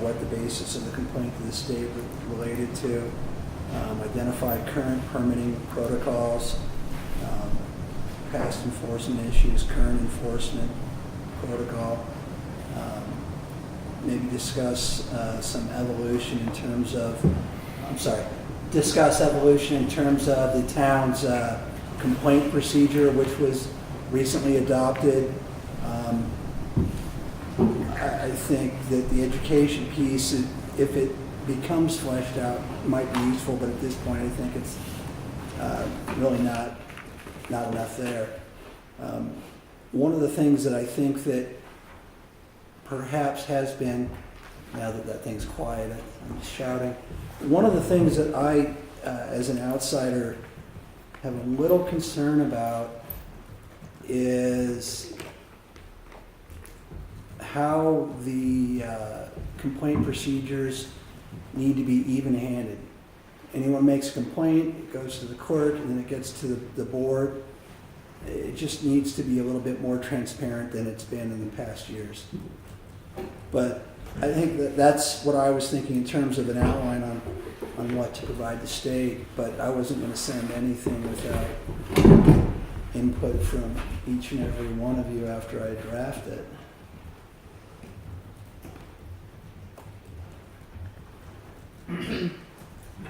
what the basis of the complaint to the state related to, identified current permitting protocols, past enforcement issues, current enforcement protocol, maybe discuss some evolution in terms of, discuss evolution in terms of the town's complaint procedure, which was recently adopted. I think that the education piece, if it becomes fleshed out, might be useful, but at this point, I think it's really not enough there. One of the things that I think that perhaps has been, now that that thing's quiet, I'm just shouting. One of the things that I, as an outsider, have a little concern about is how the complaint procedures need to be even-handed. Anyone makes a complaint, it goes to the court, and then it gets to the board. It just needs to be a little bit more transparent than it's been in the past years. But I think that's what I was thinking in terms of an outline on what to provide the state, but I wasn't going to send anything without input from each and every one of you after I draft it.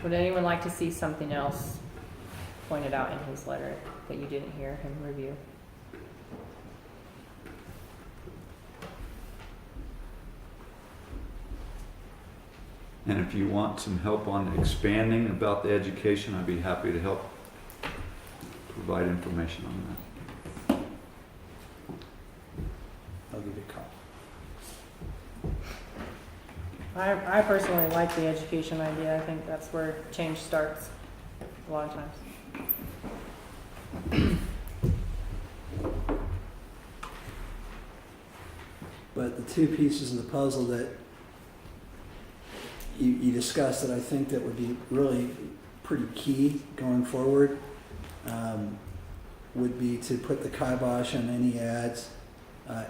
Would anyone like to see something else pointed out in his letter that you didn't hear him review? And if you want some help on expanding about the education, I'd be happy to help provide information on that. I'll give you a call. I personally like the education idea. I think that's where change starts a lot of times. But the two pieces of the puzzle that you discussed that I think that would be really pretty key going forward would be to put the kibosh on any ads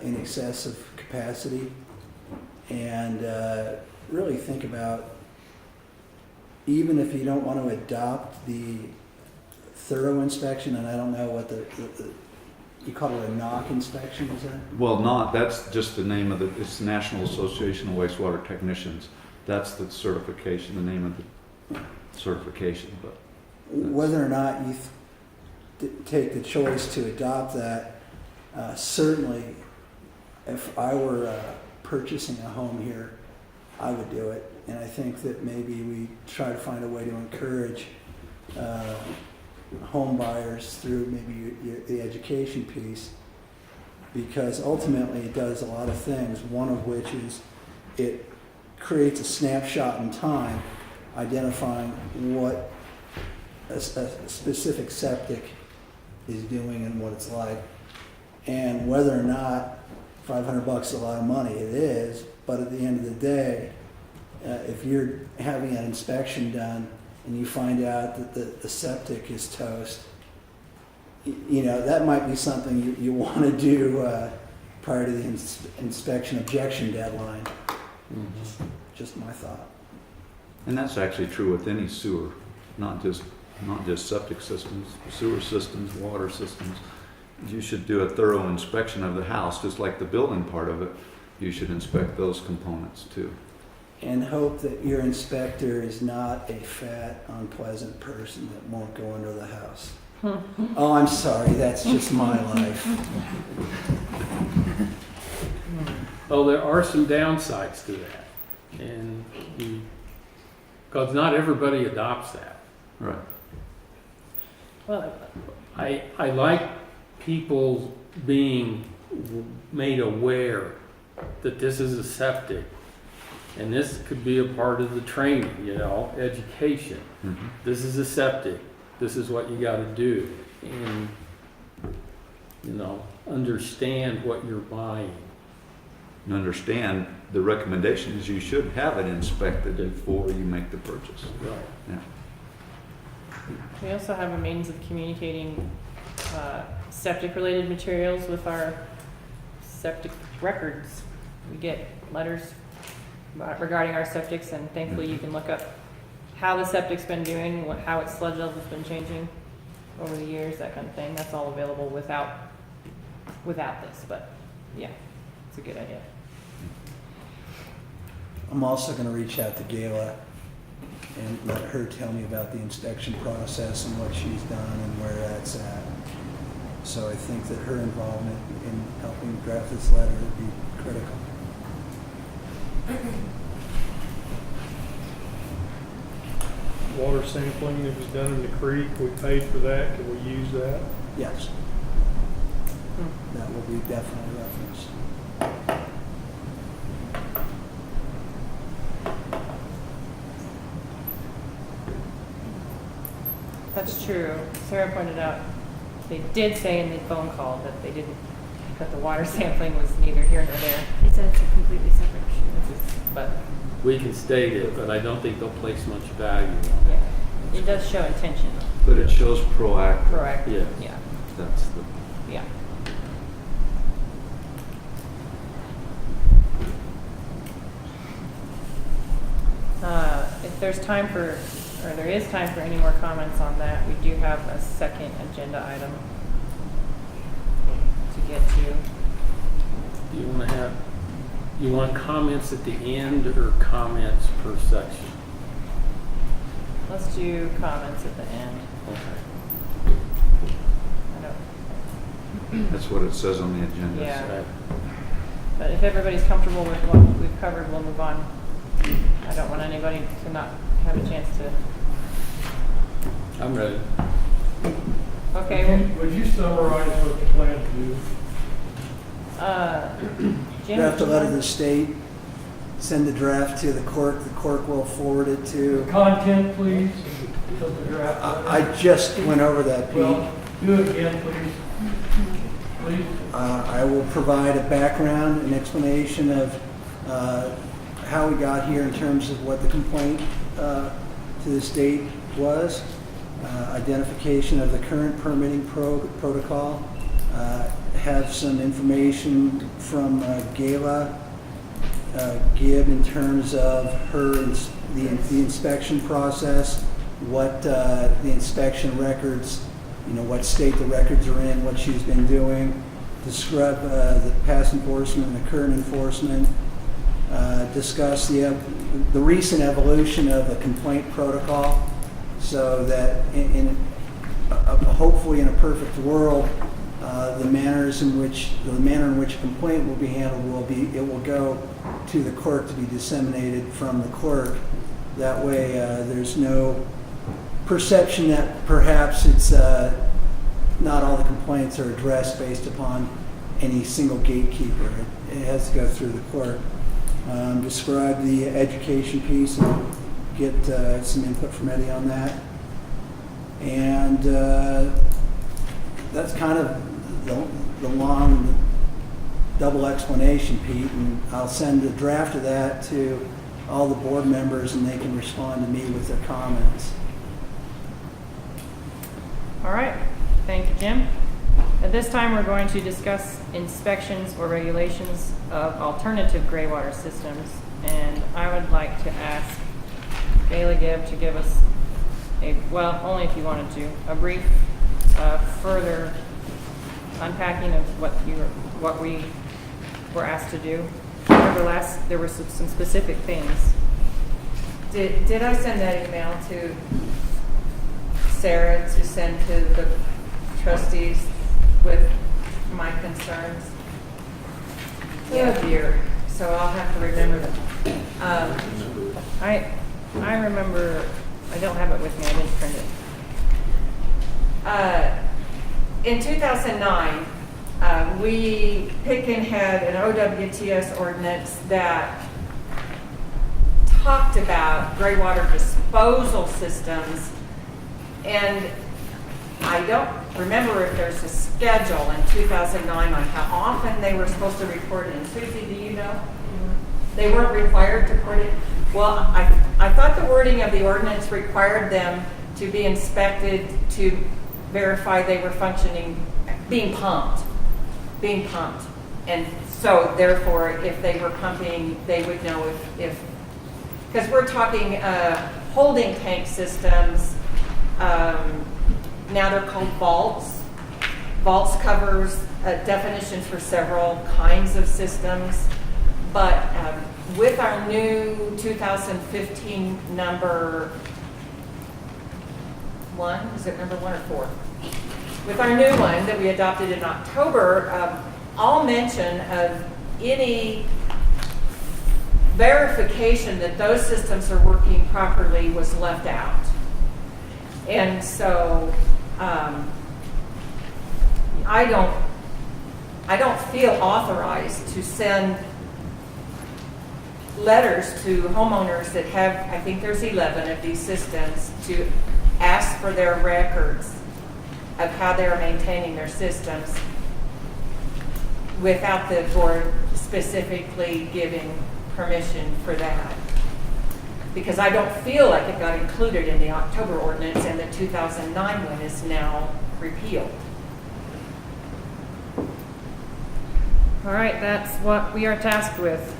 in excess of capacity, and really think about, even if you don't want to adopt the thorough inspection, and I don't know what the you call it a knock inspection, is that? Well, that's just the name of it's National Association of Wastewater Technicians. That's the certification, the name of the certification. But whether or not you take the choice to adopt that, certainly if I were purchasing a home here, I would do it. And I think that maybe we try to find a way to encourage home buyers through maybe the education piece, because ultimately it does a lot of things, one of which is it creates a snapshot in time identifying what a specific septic is doing and what it's like, and whether or not $500 is a lot of money. It is, but at the end of the day, if you're having an inspection done and you find out that the septic is toast, that might be something you want to do prior to the inspection objection deadline. mm-hmm. Just my thought. And that's actually true with any sewer, not just septic systems, sewer systems, water systems. You should do a thorough inspection of the house, just like the building part of it. You should inspect those components too. And hope that your inspector is not a fat, unpleasant person that won't go into the house. Oh, I'm sorry, that's just my life. Well, there are some downsides to that, and because not everybody adopts that. Right. Well, I like people being made aware that this is a septic, and this could be a part of the training, education. Mm-hmm. This is a septic. This is what you got to do, and understand what you're buying. And understand the recommendation is you should have it inspected before you make the purchase. Right. Yeah. we also have a means of communicating septic-related materials with our septic records we get letters regarding our septics, and thankfully you can look up how the septic's been doing, how its sludge level's been changing over the years, that kind of thing. That's all available without this, but yeah, it's a good idea. I'm also going to reach out to Gayla and let her tell me about the inspection process and what she's done and where that's at. So I think that her involvement in helping draft this letter would be critical. Water sampling that was done in the creek, we paid for that, can we use that? Yes. That will be definitely referenced. That's true. Sarah pointed out, they did say in the phone call that that the water sampling was neither here nor there. They said it's a completely separate issue. But, We can state it, but I don't think they'll place much value on it. yeah, it does show intention, But it shows proactive. correct? Yeah. Yeah, That's the, yeah. If there's time for, or there is time for any more comments on that, we do have a second agenda item to get to. You want comments at the end or comments per section? Let's do comments at the end. Okay. I don't, that's what it says on the agenda. Yeah. So, but if everybody's comfortable with what we've covered, we'll move on. I don't want anybody to not have a chance to. I'm ready. Okay, Would you summarize what the plan to do? Jim? Draft a letter to the state, send the draft to the clerk will forward it to. Content, please, of the draft letter. I just went over that, Pete. Well, do it again, please. Please. I will provide a background, an explanation of how we got here in terms of what the complaint to the state was, identification of the current permitting protocol, have some information from Gayla Gibb in terms of the inspection process, what the inspection records, what state the records are in, what she's been doing, describe the past enforcement and the current enforcement, discuss the recent evolution of the complaint protocol, so that hopefully in a perfect world, the manner in which a complaint will be handled will go to the clerk to be disseminated from the clerk. That way, there's no perception that perhaps it's not all the complaints are addressed based upon any single gatekeeper. It has to go through the clerk. Describe the education piece and get some input from Eddie on that. And that's kind of the long double explanation, Pete, and I'll send a draft of that to all the board members and they can respond to me with their comments. All right, thank you, Jim. At this time, we're going to discuss inspections or regulations of alternative gray water systems, and I would like to ask Gayla Gibb to give us only if you wanted to, a brief further unpacking of what we were asked to do. Remember there were some specific things. Did I send that email to Sarah to send to the trustees with my concerns? Yeah, dear. So I'll have to remember that. I remember, I don't have it with me, I didn't print it. In 2009, Pitkin had an OWTS ordinance that talked about gray water disposal systems, and I don't remember if there's a schedule in 2009 on how often they were supposed to report it. And Susie, do you know? They weren't required to report it? Well, I thought the wording of the ordinance required them to be inspected to verify they were functioning, being pumped. And so therefore, if they were pumping, they would know if, because we're talking holding tank systems. Now they're called vaults. Vaults covers definitions for several kinds of systems. But with our new 2015 number 1, is it number 1 or 4? With our new one that we adopted in October, all mention of any verification that those systems are working properly was left out. And so I don't feel authorized to send letters to homeowners that have, I think there's 11 of these systems, to ask for their records of how they're maintaining their systems without the board specifically giving permission for that. Because I don't feel like it got included in the October ordinance, and the 2009 one is now repealed. All right, that's what we are tasked with.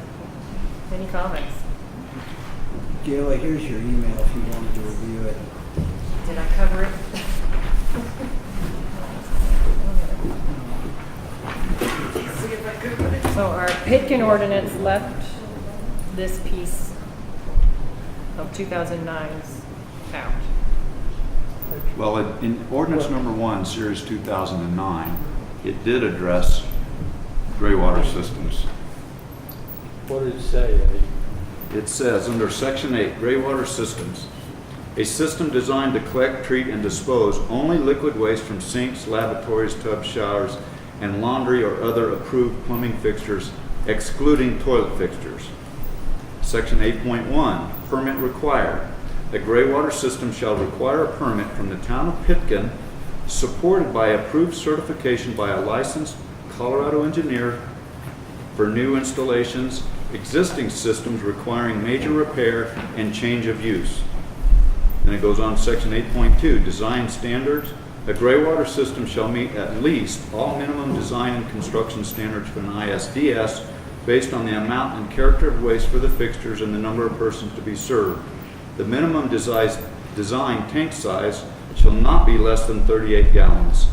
Any comments? Gayla, here's your email if you wanted to review it. Did I cover it? See if I could put it. So our Pitkin ordinance left this piece of 2009's out. Well, in ordinance number 1, series 2009, it did address gray water systems. What did it say, Eddie? It says, under section 8, gray water systems, a system designed to collect, treat, and dispose only liquid waste from sinks, lavatories, tubs, showers, and laundry or other approved plumbing fixtures, excluding toilet fixtures. Section 8.1, permit required. A gray water system shall require a permit from the town of Pitkin, supported by approved certification by a licensed Colorado engineer for new installations, existing systems requiring major repair and change of use. Then it goes on to section 8.2, design standards. A gray water system shall meet at least all minimum design and construction standards for an ISDS based on the amount and character of waste for the fixtures and the number of persons to be served. The minimum design tank size shall not be less than 38 gallons.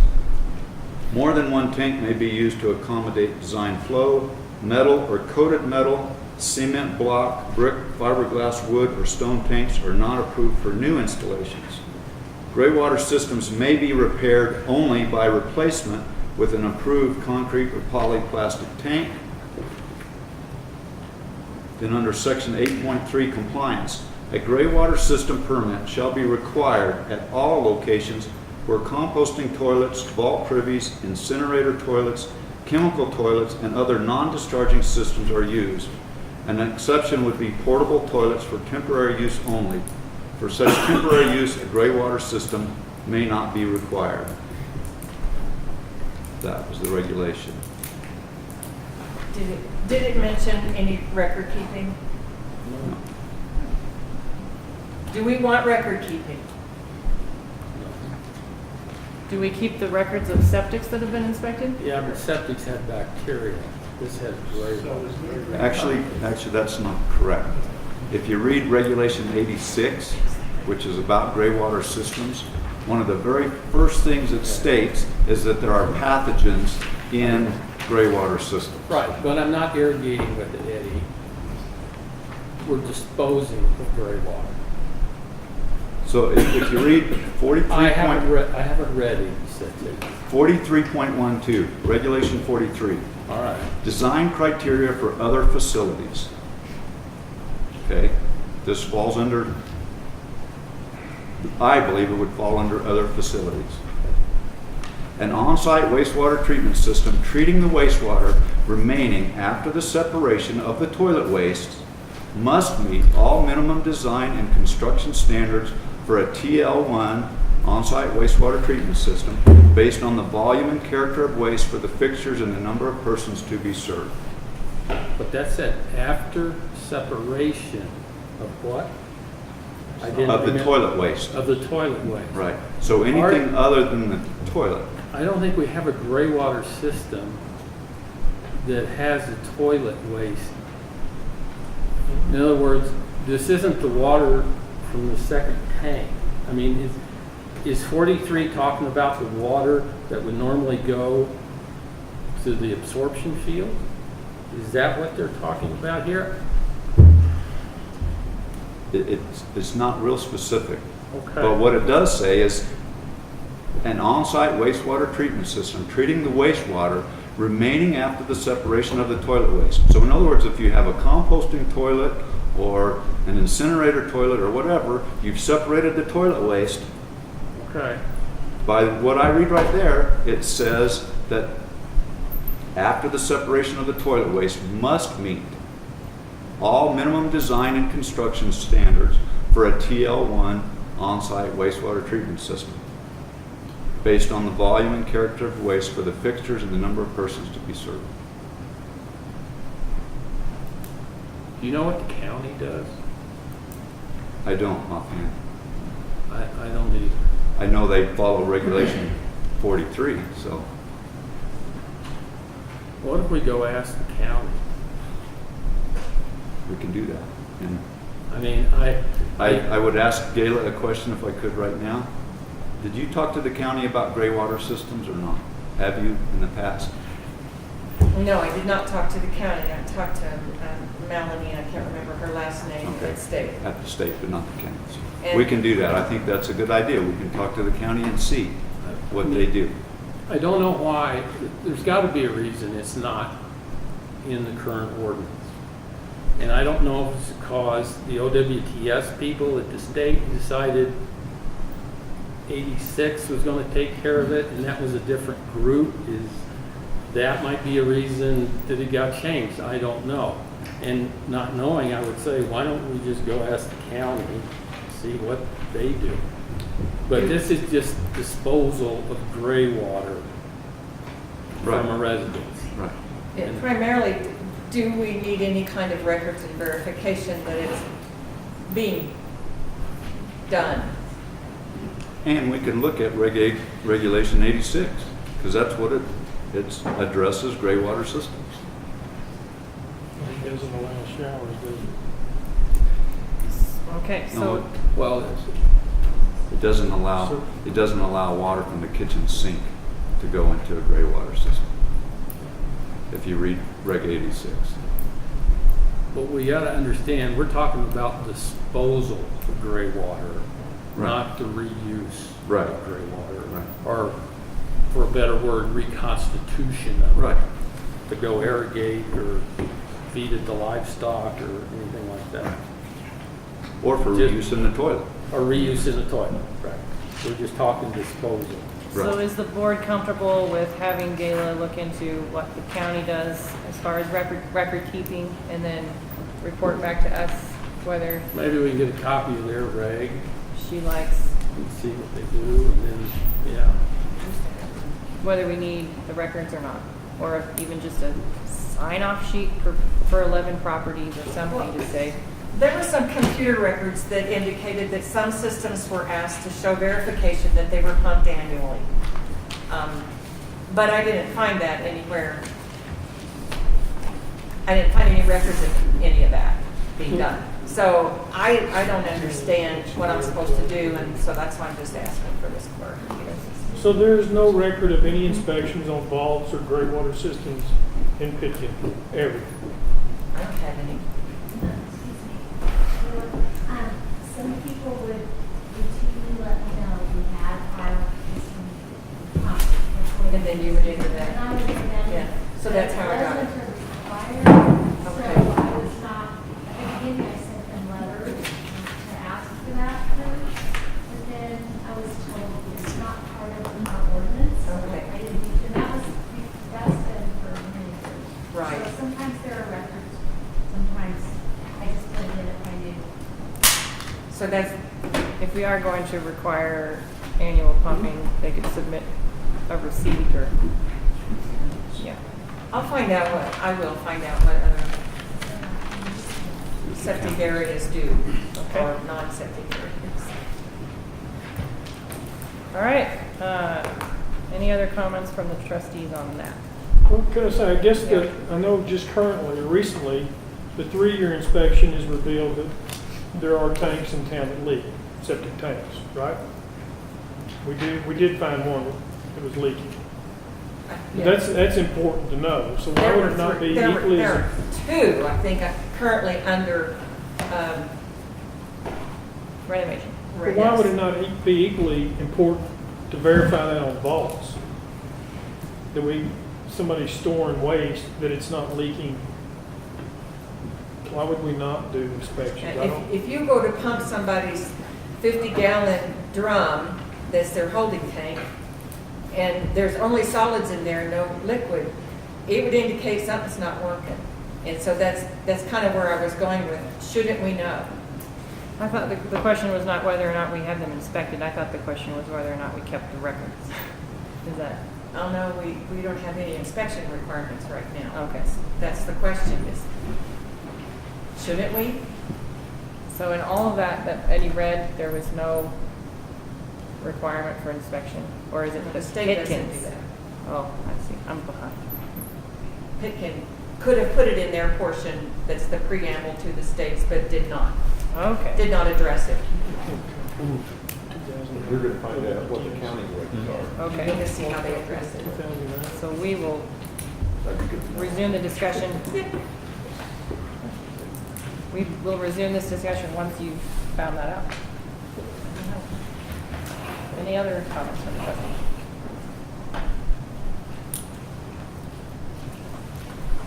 More than one tank may be used to accommodate design flow. Metal or coated metal, cement block, brick, fiberglass, wood, or stone tanks are not approved for new installations. Gray water systems may be repaired only by replacement with an approved concrete or polyplastic tank. Then under section 8.3 compliance, a gray water system permit shall be required at all locations where composting toilets, vault privies, incinerator toilets, chemical toilets, and other non-discharging systems are used. An exception would be portable toilets for temporary use only. For such temporary use, a gray water system may not be required. That was the regulation. Did it mention any record keeping? No. Do we want record keeping? Do we keep the records of septics that have been inspected? Yeah, but septics have bacteria. This has gray water. Actually, that's not correct. If you read Regulation 86, which is about gray water systems, one of the very first things it states is that there are pathogens in gray water systems. Right, but I'm not irrigating with it, Eddie. We're disposing of gray water. So if you read 43. I haven't read it, he said to. 43.12, Regulation 43. All right. Design criteria for other facilities. Okay, this falls under, I believe it would fall under other facilities. An on-site wastewater treatment system treating the wastewater remaining after the separation of the toilet waste must meet all minimum design and construction standards for a TL1 on-site wastewater treatment system based on the volume and character of waste for the fixtures and the number of persons to be served. But that said, after separation of what? I didn't Of the remember. toilet waste. Of the toilet waste. Right. So anything other than the toilet. I don't think we have a gray water system that has the toilet waste. In other words, this isn't the water from the second tank. I mean, is 43 talking about the water that would normally go to the absorption field? Is that what they're talking about here? It's not real specific. Okay. But what it does say is an on-site wastewater treatment system treating the wastewater remaining after the separation of the toilet waste. So in other words, if you have a composting toilet or an incinerator toilet or whatever, you've separated the toilet waste. Okay. By what I read right there, it says that after the separation of the toilet waste must meet all minimum design and construction standards for a TL1 on-site wastewater treatment system based on the volume and character of waste for the fixtures and the number of persons to be served. Do you know what the county does? I don't offhand. I don't either. I know they follow regulation 43, so What if we go ask the county? we can do that. And I mean, I would ask Gayla a question if I could right now. Did you talk to the county about gray water systems or not? Have you in the past? No, I did not talk to the county. I talked to Melanie, I can't remember her last name, Okay. at state. At the state, but not the county. So And- we can do that. I think that's a good idea. We can talk to the county and see what they do. I don't know why, there's got to be a reason it's not in the current ordinance. And I don't know if it's because the OWTS people at the state decided 86 was going to take care of it, and that was a different group. That might be a reason that it got changed. I don't know. And not knowing, I would say, why don't we just go ask the county, see what they do? But this is just disposal of gray water from a residence. Right. And primarily, do we need any kind of records and verification that it's being done? And we can look at Regulation 86, because that's what it addresses gray water systems. It doesn't allow showers, does it? Okay, No, so, Well, it doesn't allow water from the kitchen sink to go into a gray water system. If you read Reg 86. but we got to understand, we're talking about disposal of gray water, Right. not the reuse Right. of gray water. Right. Or, for a better word, reconstitution of Right. it. To go irrigate or feed it to livestock or anything like that. Or for Just- reuse in the toilet. Or reuse in the toilet. Right. We're just talking disposal. so Right. is the board comfortable with having Gayla look into what the county does as far as record keeping and then report back to us whether Maybe we can get a copy of their reg she likes, and see what they do, and then, yeah. whether we need the records or not? Or if even just a sign-off sheet for 11 properties or something to say, There were some computer records that indicated that some systems were asked to show verification that they were pumped annually. But I didn't find that anywhere. I didn't find any records of any of that being done. So I don't understand what I'm supposed to do, and so that's why I'm just asking for this clerk. So there is no record of any inspections on vaults or gray water systems in Pitkin, ever? I don't have any. Some people would routinely let me know we had our system. And then you would enter And that. I would then. Yeah, so that's how I got it. wasn't required, so Okay. I was not, at the beginning I sent them letters to ask for that first, but then I was told it's not part of our ordinance. So Okay. I didn't, and that's been for many years. Right. So sometimes there are records, sometimes I just put it in if I knew. So that's, if we are going to require annual pumping, they could submit a receipt or, yeah. I will find out what other septic areas do, or non-septic areas. All right, any other comments from the trustees on that? Well, can I say, I guess that, I know just currently, or recently, the 3-year inspection has revealed that there are tanks in town that leak, septic tanks, right? We did find one that was leaking. That's important to know, so why would it not be equally There as? are two, I think, currently under, Renovation. But why would it not be equally important to verify that on vaults? That somebody's storing waste, that it's not leaking? Why would we not do inspections? I don't, If you go to pump somebody's 50-gallon drum, that's their holding tank, and there's only solids in there, no liquid, it would indicate something's not working. And so that's kind of where I was going with, shouldn't we know? I thought the question was not whether or not we had them inspected. I thought the question was whether or not we kept the records. Is that? Oh, no, we don't have any inspection requirements right now. Okay. That's the question is, shouldn't we? So in all of that Eddie read, there was no requirement for inspection? Or is it The state doesn't do Pitkins? that. Oh, I see. I'm behind. Pitkin could have put it in their portion that's the preamble to the states, but did not Okay. address it. We're gonna find out what the county rates are. We need Okay. to see how they address it. 2009. So we will That'd be good to know. resume the discussion. We will resume this discussion once you've found that out. Any other comments from the president?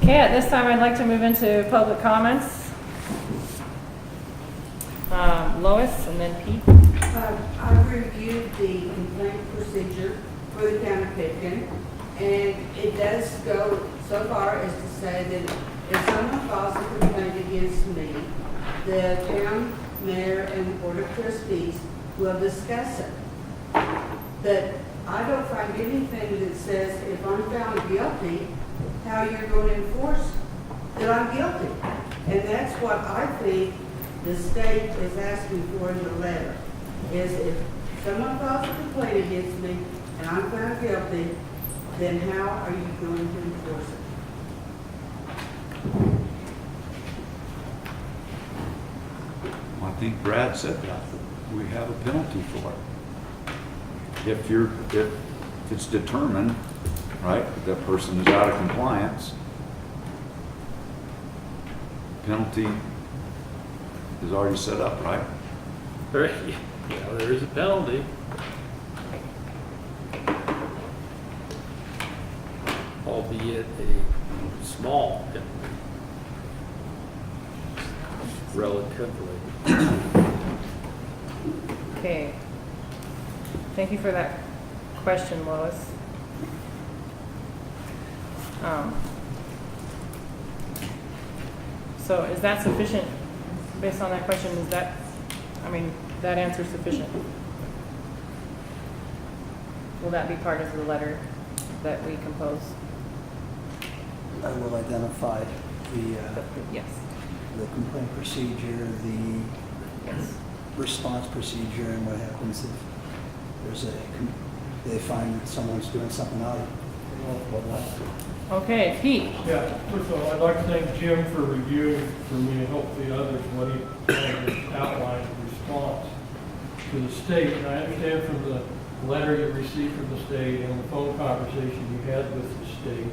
Okay, at this time, I'd like to move into public comments. Lois and then Pete. I've reviewed the complaint procedure for the town of Pitkin, and it does go so far as to say that if someone files a complaint against me, the town mayor and the board of trustees will discuss it. But I don't find anything that says if I'm found guilty, how you're going to enforce that I'm guilty. And that's what I think the state is asking for in the letter, is if someone files a complaint against me and I'm found guilty, then how are you going to enforce it? I think Brad said that. We have a penalty for it. If it's determined, right, that person is out of compliance, penalty is already set up, right? Yeah, there is a penalty. Albeit a small penalty. Relatively. Okay. Thank you for that question, Lois. So is that sufficient, based on that question, that answer sufficient? Will that be part of the letter that we compose? I will identify Yes. the complaint procedure, the Yes. response procedure, and what happens if they find that someone's doing something out of Okay, Pete. Yeah, first of all, I'd like to thank Jim for reviewing for me and hopefully others what he outlined in response to the state. And I understand from the letter you received from the state and the phone conversation you had with the state,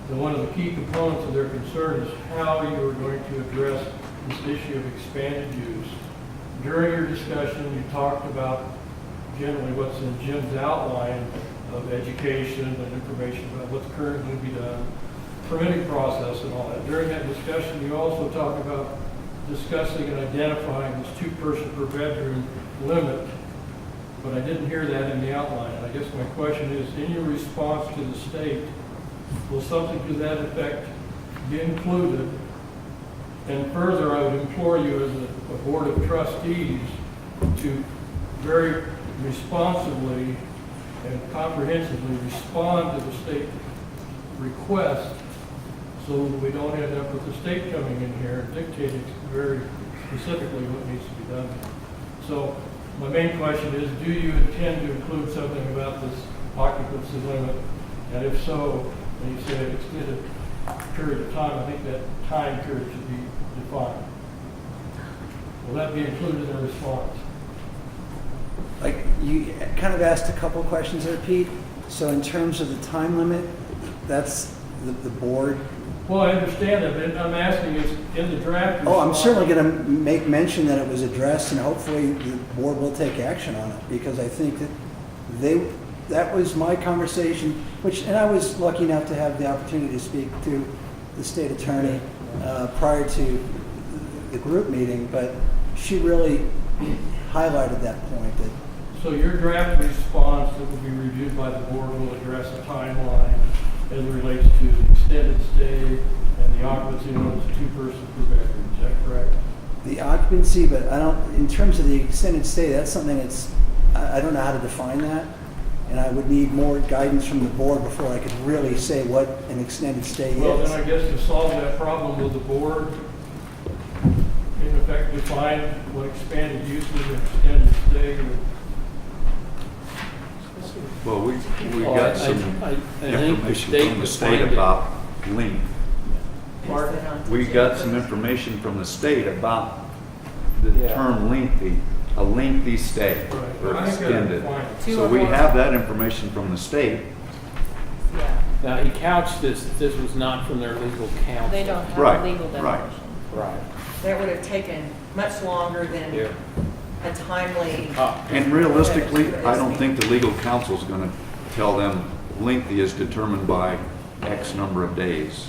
that one of the key components of their concern is how you are going to address this issue of expanded use. During your discussion, you talked about generally what's in Jim's outline of education and information about what's currently be done, permitting process and all that. During that discussion, you also talked about discussing and identifying this 2-person per bedroom limit, but I didn't hear that in the outline. I guess my question is, in your response to the state, will something to that effect be included? And further, I would implore you as a board of trustees to very responsibly and comprehensively respond to the state request so that we don't end up with the state coming in here and dictating very specifically what needs to be done. So my main question is, do you intend to include something about this occupancy limit? And if so, And he said extended period of time, I think that time period should be defined. Will that be included in the response? Like, you kind of asked a couple of questions there, Pete. So in terms of the time limit, that's the board. Well, I understand that, but I'm asking is in the draft. Oh, I'm response- certainly going to make mention that it was addressed, and hopefully the board will take action on it, because I think that that was my conversation, and I was lucky enough to have the opportunity to speak to the state attorney prior to the group meeting, but she really highlighted that point, that So your draft response that will be reviewed by the board will address a timeline as it relates to the extended stay and the occupancy limits, 2 persons per bedroom, is that correct? the occupancy, but I don't, in terms of the extended stay, that's something I don't know how to define that. And I would need more guidance from the board before I could really say what an extended stay Well, is. then I guess to solve that problem, will the board in effect define what expanded use is and extended stay? Well, we Well, got I some think the information state from the state defined it. about length. Pardon? We got some information from the state about the Yeah. term lengthy, a lengthy stay Right. or I think they're extended. defined. Two So or we more. have that information from the state. Yeah, Now, he couched this, that this was not from their legal counsel. they don't have Right, a legal right. definition. Right. That would have taken much longer than Yeah. a timely. And realistically, I don't think the legal counsel's gonna tell them lengthy is determined by X number of days.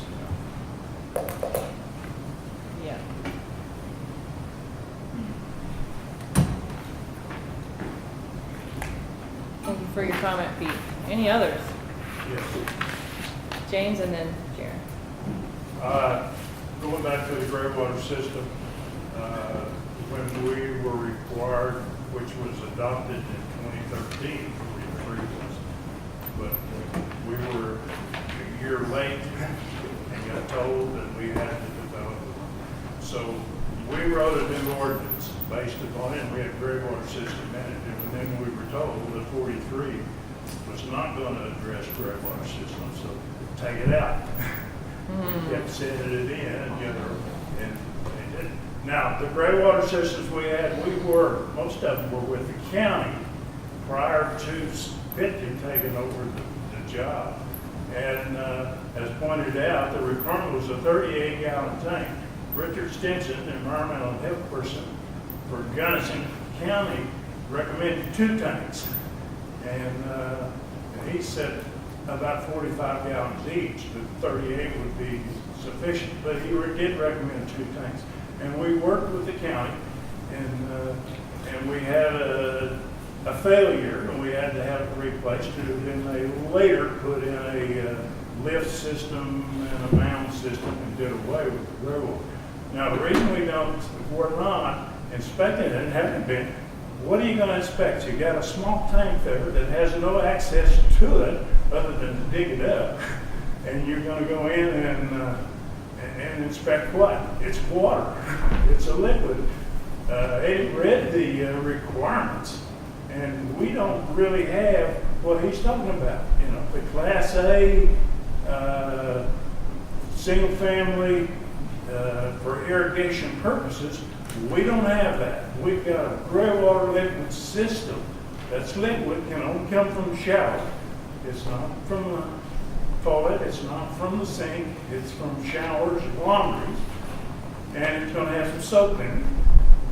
Yeah. Thank you for your comment, Pete. Any others? Yes. James and then Sharon. Going back to the gray water system, when we were required, which was adopted in 2013, 43 was, but we were a year late and got told that we had to develop it. So we wrote a new ordinance based upon it, and we had gray water system management, and then we were told that 43 was not going to address gray water systems, so take it out. We kept sending it in, and and they did. Now, the gray water systems we had, most of them were with the county prior to Pitkin taking over the job. And as pointed out, the requirement was a 38-gallon tank. Richard Stinson, the environmental health person for Gunnison County, recommended 2 tanks. And he said about 45 gallons each, but 38 would be sufficient. But he did recommend 2 tanks. And we worked with the county, and we had a failure, and we had to have it replaced. And they later put in a lift system and a mound system and did away with the gray water. Now, the reason we're not inspecting it, haven't been, what are you going to inspect? You got a small tank there that has no access to it other than to dig it up, and you're going to go in and inspect what? It's water. It's a liquid. It read the requirements, and we don't really have what he's talking about. You know, the Class A, single family, for irrigation purposes, we don't have that. We've got a gray water liquid system that's liquid, can only come from the shower. It's not from the toilet, it's not from the sink, it's from showers and laundries, and it's gonna have some soap in it.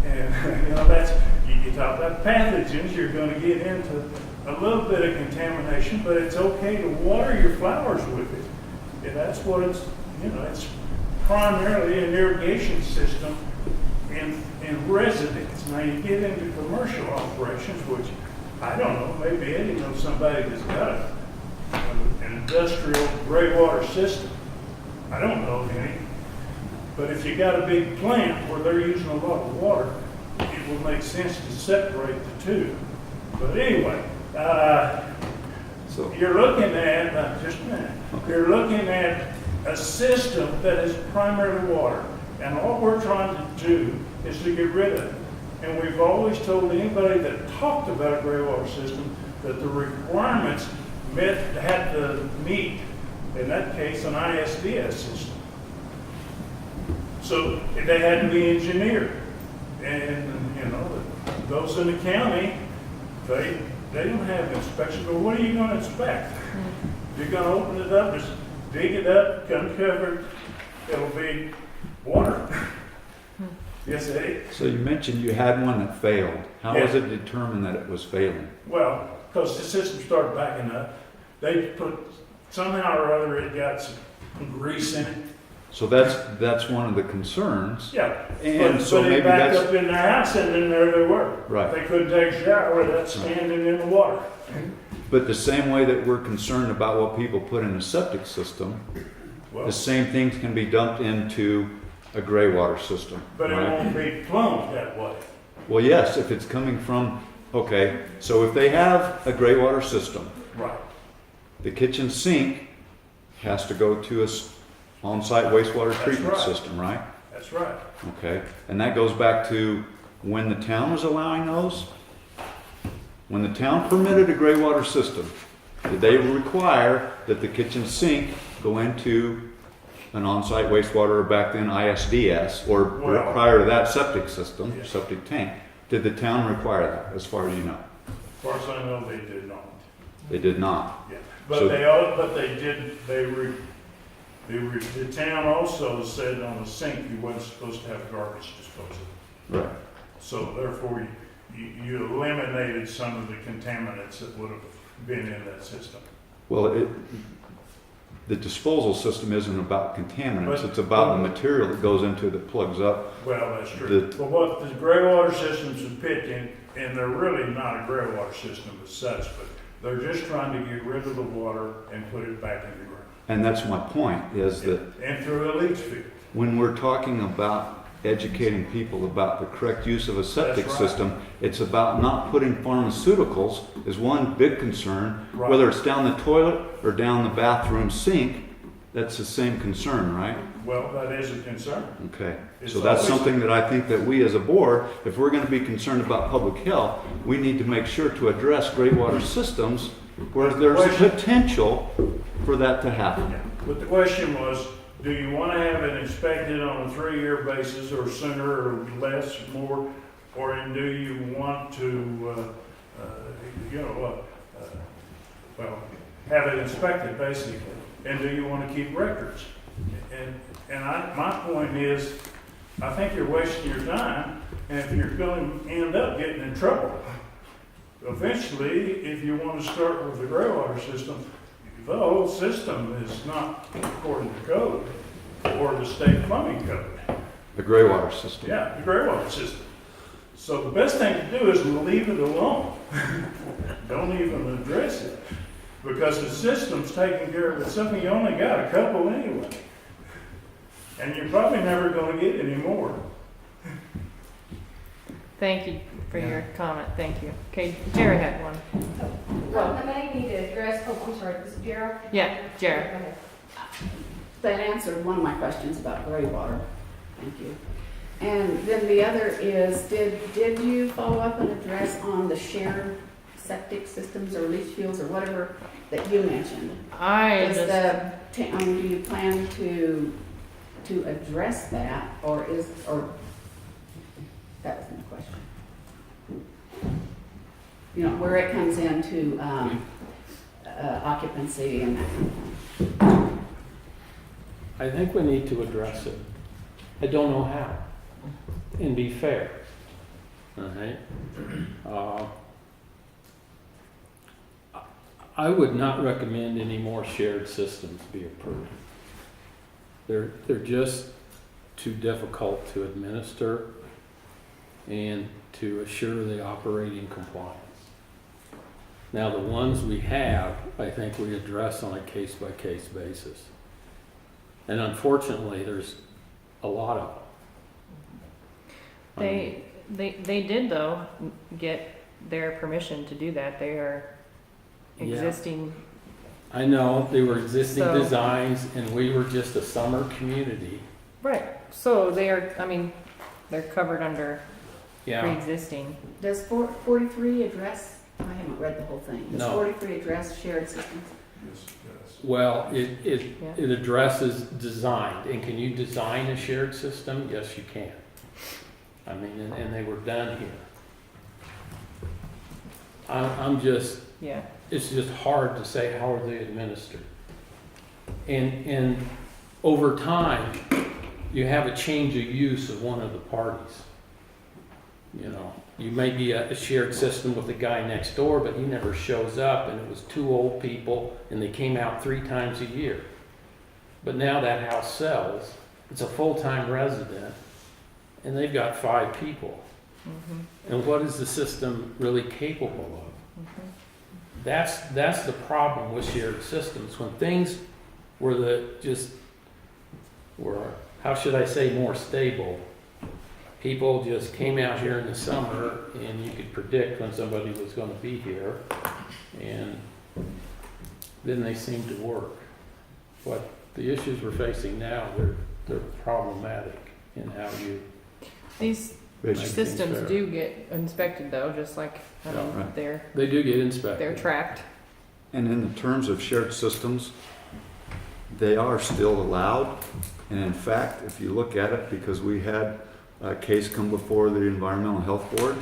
And, you know, you talk about pathogens, you're gonna get into a little bit of contamination, but it's okay to water your flowers with it. And that's what it's primarily an irrigation system in residence. Now you get into commercial operations, which I don't know, maybe Eddie knows somebody that's got an industrial gray water system. I don't know of any. But if you got a big plant where they're using a lot of water, it will make sense to separate the two. But anyway, So, you're looking at, just a minute, you're looking at a system that is primarily water. And all we're trying to do is to get rid of it. And we've always told anybody that talked about a gray water system that the requirements had to meet in that case, an ISDS system. So they had to be engineered. And, you know, those in the county, they don't have inspection, but what are you gonna inspect? You're gonna open it up, just dig it up, uncover it, it'll be water. Yes, it is. So you mentioned you had one that failed. How was Yeah. it determined that it was failing? Well, because the system started backing up, they put, somehow or other, it got some grease in it. So that's one of the concerns. Yeah. And so but maybe it backed that's- up in their house, and then there they were. Right. They couldn't take a shower without standing in the water. But the same way that we're concerned about what people put in a septic system, Well, the same things can be dumped into a gray water system. but it right? won't be plumbed that way. Well, yes, if it's coming from, okay, so if they have a gray water system, Right. the kitchen sink has to go to a on-site wastewater That's treatment right. system, right? That's right. Okay, and that goes back to when the town was allowing those. When the town permitted a gray water system, did they require that the kitchen sink go into an on-site wastewater, or back then ISDS, or Well- prior to that septic system, Yeah. septic tank? Did the town require that, as far as you know? As far as I know, they did not. They did not. Yeah. So- But they did, the town also said on the sink, you wasn't supposed to have garbage disposal. Right. So therefore, you eliminated some of the contaminants that would have been in that system. Well, the disposal system isn't about contaminants, But- it's about the material that goes into that plugs up. Well, that's true. The- But what the gray water systems are picking, and they're really not a gray water system as such, but they're just trying to get rid of the water and put it back in the ground. And that's my point, is that And through a leach field. when we're talking about educating people about the correct use of a septic That's right. system, it's about not putting pharmaceuticals is one big concern. Right. Whether it's down the toilet or down the bathroom sink, that's the same concern, right? Well, that is a concern. Okay, It's so that's always- something that I think that we as a board, if we're gonna be concerned about public health, we need to make sure to address gray water systems where there's a Question- potential for that to happen. Yeah. But the question was, do you want to have it inspected on a 3-year basis, or sooner, or less, more? Or do you want to, well, have it inspected, basically? And do you want to keep records? My point is, I think you're wasting your time, and if you're going to end up getting in trouble, eventually, if you want to start with the gray water system, the whole system is not according to code or the state plumbing code. The gray water system. Yeah, the gray water system. So the best thing to do is leave it alone. Don't even address it. Because the system's taking care of itself, and you only got a couple anyway. And you're probably never gonna get any more. Thank you for your comment, thank you. Okay, Jared had one. Well, I may need to address, oh, I'm sorry, this is Gerald? Yeah, Jared. Go ahead. That answered one of my questions about gray water. Thank you. And then the other is, did you follow up and address on the shared septic systems or leach fields or whatever that you mentioned? Is the town, do you plan to address that, or that was my question. You know, where it comes into occupancy and that kind of thing. I think we need to address it. I don't know how, and be fair. All right? I would not recommend any more shared systems be approved. They're just too difficult to administer and to assure they operate in compliance. Now, the ones we have, I think we address on a case-by-case basis. And unfortunately, there's a lot of them. They did though get their permission to do that. They are Yeah. existing. I know, they were existing So- designs, and we were just a summer community. Right, so they are, I mean, they're covered under Yeah, pre-existing. Does 43 address, I haven't read the whole thing. Does No. 43 address shared systems? Well, it Yeah. addresses design, and can you design a shared system? Yes, you can. I mean, and they were done here. I'm just, Yeah. it's just hard to say how are they administered. And over time, you have a change of use of one of the parties. You know, you may be a shared system with the guy next door, but he never shows up, and it was two old people, and they came out 3 times a year. But now that house sells, it's a full-time resident, and they've got 5 people. And what is the system really capable of? That's the problem with shared systems. When things were how should I say, more stable, people just came out here in the summer and you could predict when somebody was going to be here, and then they seemed to work. But the issues we're facing now, they're problematic in how you These make things systems fair. do get inspected though, just like Yeah, right. They do get inspected. they're tracked. And in the terms of shared systems, they are still allowed. And in fact, if you look at it, because we had a case come before the Environmental Health Board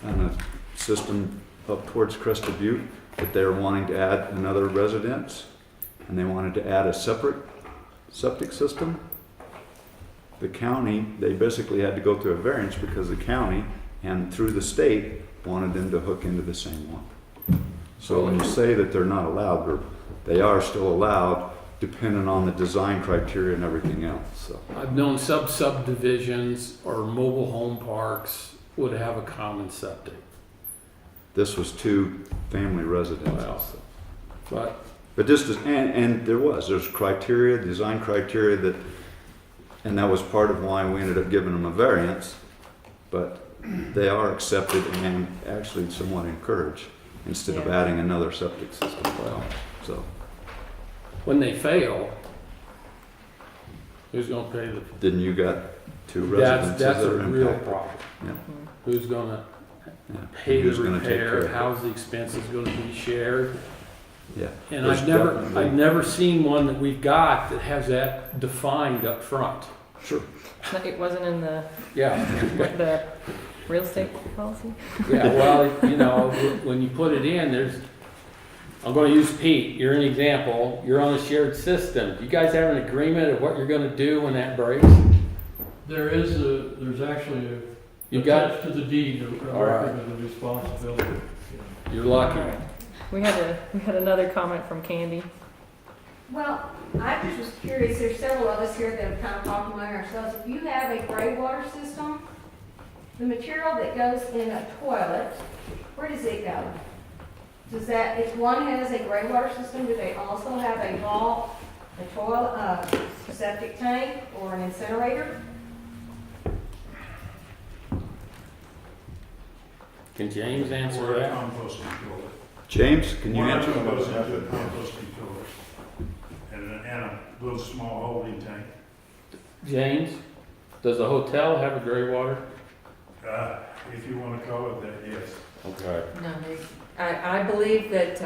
on a system up towards Crested Butte, that they were wanting to add another residence, and they wanted to add a separate septic system. The county, they basically had to go through a variance because the county and through the state wanted them to hook into the same one. So when you say that they're not allowed, they are still allowed, depending on the design criteria and everything else, so. I've known subdivisions or mobile home parks would have a common septic. This was 2 family residences. Wow. But But just as, and there's criteria, design criteria that, and that was part of why we ended up giving them a variance, but they are accepted and actually somewhat encouraged instead of Yeah. adding another septic system. Well, so, when they fail, who's going to pay the? then you got 2 residences That's that a are real impacted. problem. Yeah. Who's going to Yeah. pay the Who's gonna take care repair? of it? How's the expenses going to be shared? Yeah. And There's definitely- I've never seen one that we've got that has that defined up front. Sure. It wasn't in the Yeah. the real estate policy. Yeah, well, you know, when you put it in, I'm going to use Pete. You're an example. You're on a shared system. Do you guys have an agreement of what you're going to do when that breaks? There's actually You got, attached to the deed, a All right. record of the responsibility. you're lucky. All right. We had another comment from Candy. Well, I just was curious, there's several of us here that have kind of talked among ourselves. If you have a gray water system, the material that goes in a toilet, where does it go? Does that, if one has a gray water system, do they also have a vault, a toilet, septic tank, or an incinerator? Can James answer Or a that? composting toilet. James, can you One of answer? them goes into a composting toilet and a little small holding tank. James, does the hotel have a gray water? If you want to call it that, yes. Okay. No, I believe that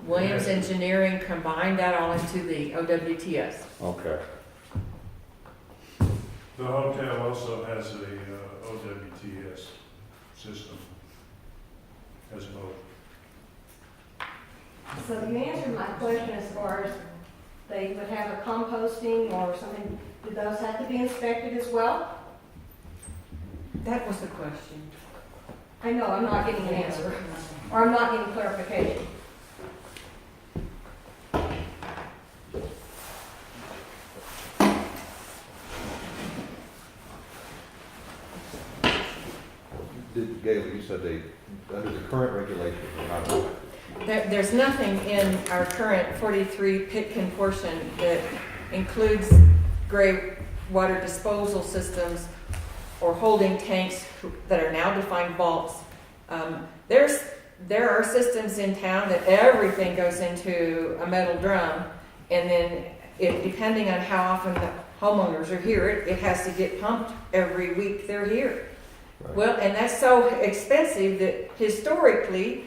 Williams Engineering combined that all into the OWTS. Okay. The hotel also has a OWTS system as well. So you answered my question as far as they would have a composting or something. Do those have to be inspected as well? That was the question. I know, I'm not getting an answer, or I'm not getting clarification. Gail, you said under the current regulations, they're not allowed. There's nothing in our current 43 Pitkin portion that includes gray water disposal systems or holding tanks that are now defined vaults. There are systems in town that everything goes into a metal drum, and then depending on how often the homeowners are here, it has to get pumped every week they're here. Right. Well, and that's so expensive that historically,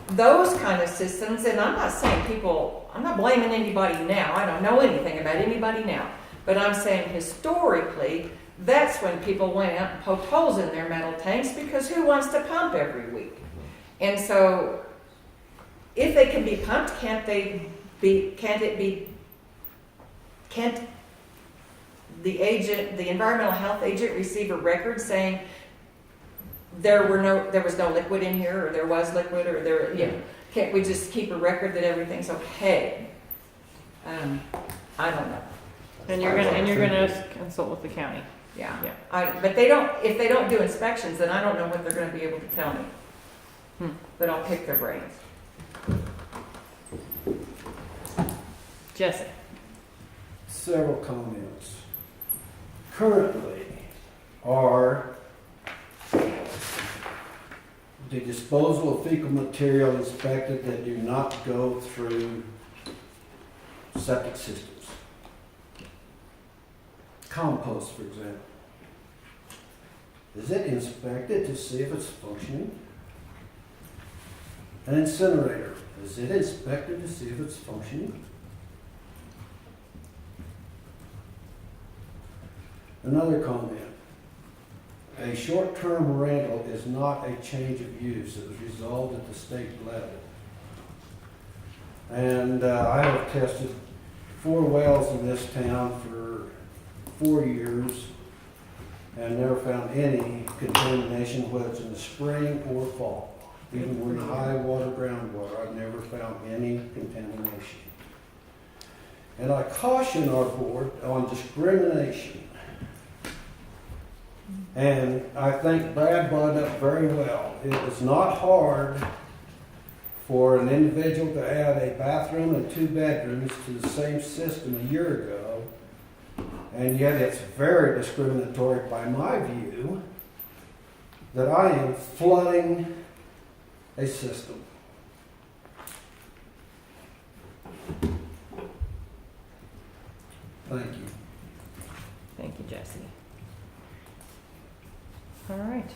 those kind of systems, and I'm not saying people, I'm not blaming anybody now, I don't know anything about anybody now, but I'm saying historically, that's when people went out and poked holes in their metal tanks, because who wants to pump every week? And so, if they can be pumped, can't the agent, the environmental health agent, receive a record saying there was no liquid in here, or there was liquid, or there, you know, can't we just keep a record that everything's okay? I don't know. And you're gonna consult with the county. Yeah. Yeah. But if they don't do inspections, then I don't know what they're gonna be able to tell me. But I'll pick their brains. Jesse. Several comments. Currently, are the disposal of fecal material inspected that do not go through septic systems? Compost, for example. Is it inspected to see if it's functioning? An incinerator, is it inspected to see if it's functioning? Another comment. A short-term rental is not a change of use. It was resolved at the state level. And I have tested 4 wells in this town for 4 years and never found any contamination, whether it's in the spring or fall. Even when high water, groundwater, I've never found any contamination. And I caution our board on discrimination. And I think Brad brought it up very well. It was not hard for an individual to add a bathroom and 2 bedrooms to the same system a year ago, and yet it's very discriminatory by my view that I am flooding a system. Thank you. Thank you, Jesse. All right.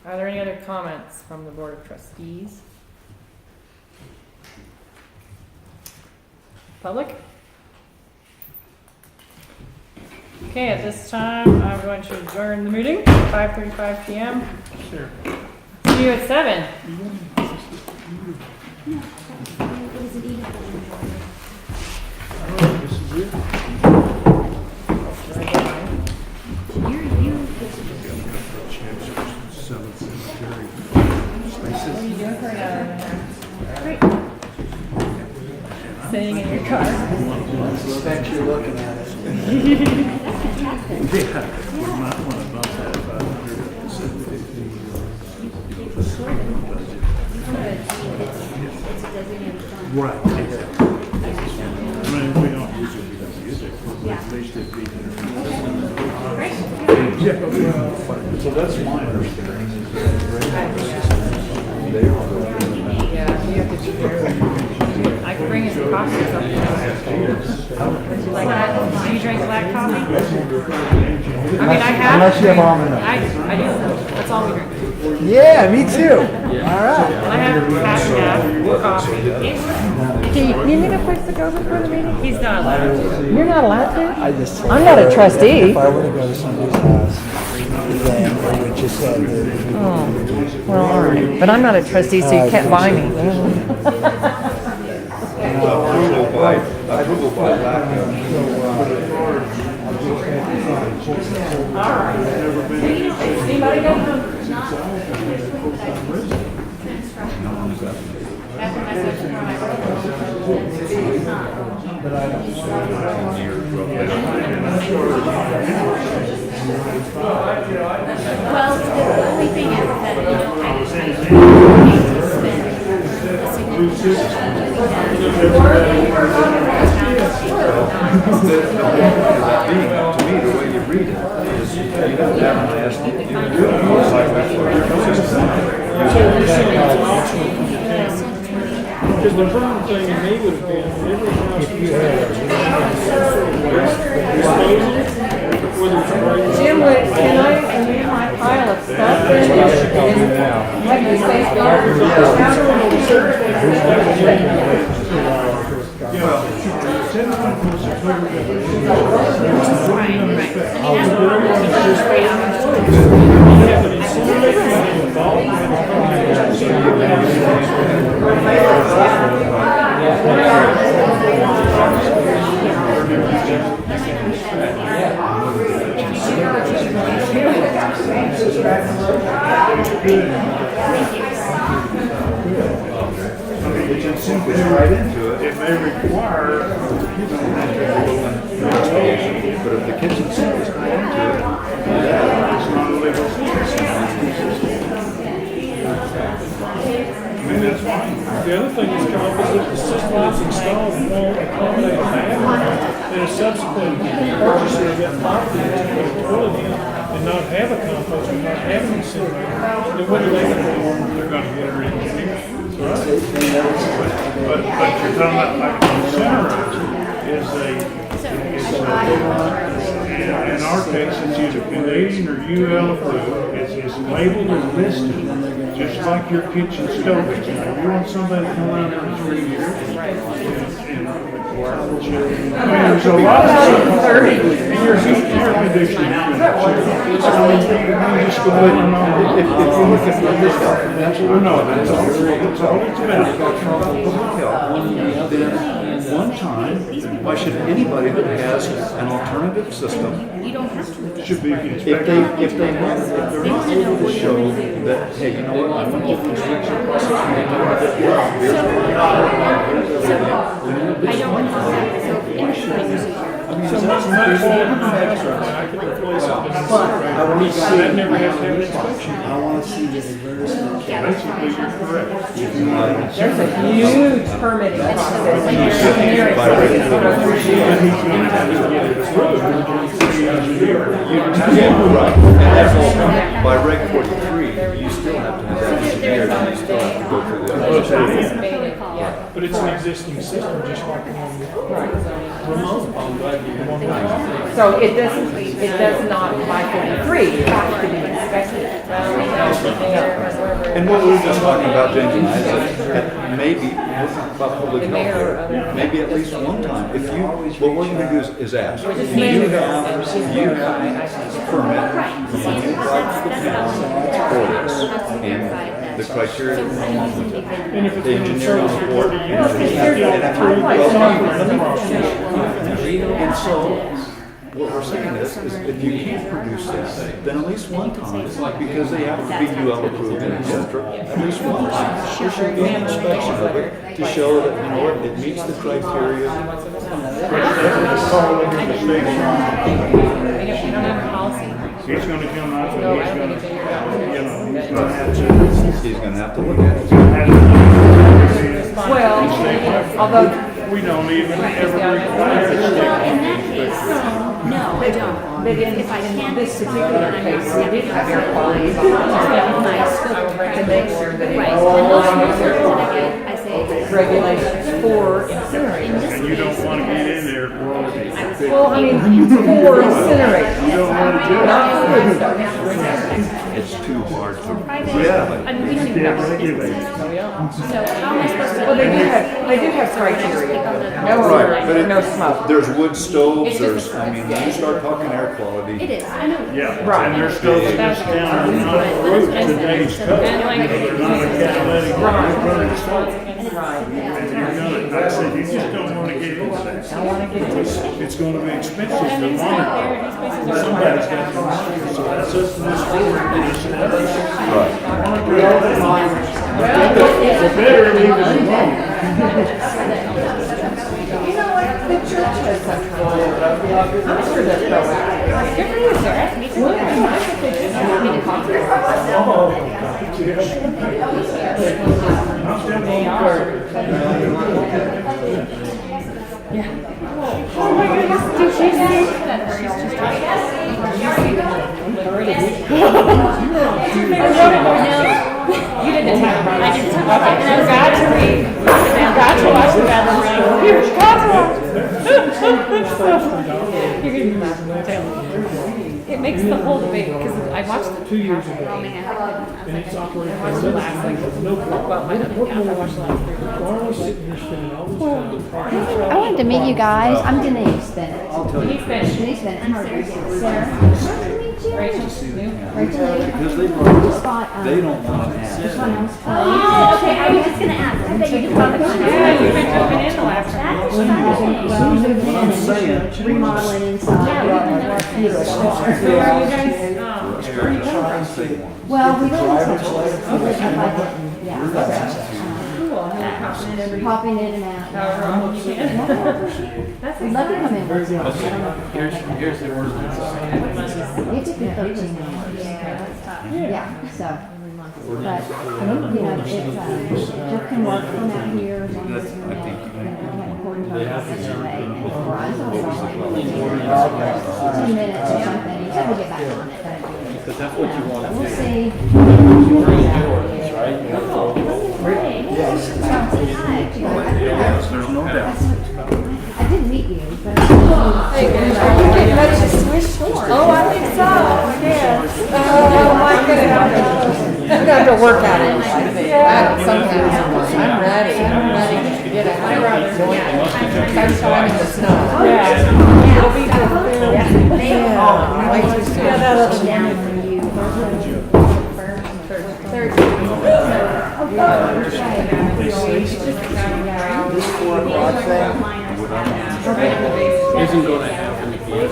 Are there any other comments from the Board of Trustees? Public? Okay, at this time, I'm going to adjourn the meeting, 5:35 p.m. Sure. See you at 7. This is it. Sitting in your car. I suspect you're looking at it. Right. I mean, if we don't use it, we don't use it, but at least it'd be there. So that's my understanding. I can bring you some coffee or something. Would you like that? Do you drink black coffee? I mean, I have. Unless you have almond milk. I do. That's all we drink. Yeah, me too. All right. I have half and half coffee. Do you need a place to go before the meeting? He's not allowed to. You're not allowed to? I just. I'm not a trustee. If I were to go to somebody's house, then they would just say, Oh, well, all right. But I'm not a trustee, so you can't buy me. Approval by lack of. Anybody go home? Well, the only thing is that, you know, I hate to spend a significant amount of To me, the way you read it is you don't have an last. Because the important thing to me would have been, every house you had, disposal, whether it's a Jim, can I amend my pile of stuff then? Have you safeguarded? It may require, But if the kitchen sink is going into it, it's not a legal system. I mean, that's fine. The other thing that's come up is that the system that's installed won't accommodate that. And a subsequent purchaser of that property to put a toilet in and not have a compost and not have an incinerator, then what are they going to do? They're gonna get it engineered. But you're talking about like an incinerator in our case, it's either Canadian or UL approved. It's labeled and listed, just like your kitchen stove. Now, you want somebody to come around every 3 years and require a check. I mean, there's a lot of stuff. And your heat air conditioning. You just go ahead and if you look at this, that's what that's all it's about. one time, why should anybody that has an alternative system, Should be if inspected. they're not able to show that, hey, you know what, I went to the construction process, and they told me that, here's what So that's not all I could replace it. That never has to have an inspection. I want to see the advertisement. Basically, you're correct. There's a huge permitting process. right, and that's all, by Reg 43, you still have to have that engineered, and you still have to go through the other steps. But it's an existing system, just like the one So it does not, by 43, have to be inspected. And what we were just talking about, James and I, is that maybe, we'll talk about public health here, maybe at least one time, if you, what we're gonna do is ask, if you have a permit, you apply to the town for this, and the criteria that come up with it, And if it's the been in engineering service for report, 30 years, and so, what we're saying is if you can't produce this, then at least one time, because they have to be UL approved and et cetera, at least one time, there should be an inspection of it to show that, you know what, it meets the criteria. You don't have a policy? He's gonna come out and No, I he's don't gonna, think it's in your he's gonna have to. He's gonna have to look at it. Well, although. We don't even ever Well, require in it. that case, no, I don't. But in If I can't this particular case, we did have air quality. my scope To make sure that Right, it and those reports that I get, I say. regulations for incinerators. And you don't wanna get in there, well, Well, I mean, for incinerators. you don't wanna do it. Not for wood stuff. It's too hard to. Private, I mean, we don't even know. So how am I supposed to? Well, they do have criteria. No Right, but odor, no smoke. there's wood stoves, It's just there's, I mean, when you start talking air quality. It is, I know. Yeah, Right. and their stuff is discounted, not approved today's code. And like. They're not a catalytic converter stove. Right. And you're gonna, I said, you just don't wanna get into that. I want to get to. It's gonna be expensive to monitor. Somebody's got to monitor, so that's us to this forward. Right. The better leave it alone. You know what, the church has such a I'm sure that's proactive. Good for you, sir. Well, I think they just want me to concentrate. They are. Yeah. Oh my goodness, did she say that? You didn't tell me. I didn't tell me. You've got to read. You've got to watch the Battle Ring. You've got to watch. You're going to be laughing. It makes the whole debate, because I watched the 2 years Oh, ago. man, I couldn't. And it's operating. I watched the last, like, well, my other half, I watched the last 3 Why are we sitting here spending all this time? I wanted to meet you guys. I'm Denise Bennett. He's finished. Denise Bennett. I'm Sarah. Nice to meet you. Rachel, new? Rachel. Because they Just bought, they don't want to Just ask. one else. Oh, okay. I was just gonna ask. I bet you just bought the condo. Yeah, you've been jumping in the last That's time. exciting. Well, moved in I'm saying. and remodeling inside. So are you guys, Well, we live in Texas. We live in Biden. Yeah. cool, and you're popping in every, Popping in and out. however often you can. That's We'd love to come in exciting. once in a while. I don't know if Here's, you can make here's the ordinance. it. It took me 13 months. Yeah, so, but, you know, it's, Jeff can work from out here as long as it's, according to our contract anyway. And before I saw it all, 10 minutes or something, he said we'll get back on it, but, Because that's what you want to we'll do. see. Ordinance, right? There's no doubt. I didn't meet you, but. Are you getting ready to switch stores? Oh, I think so, yes. Oh, my goodness. I'm gonna have to work at it. Sometimes I'm ready to get out. I'd rather, sunshine in the snow. Yeah. It'll be Yeah. Way too soon. Down from you. This 4 o'clock thing, Isn't gonna happen again.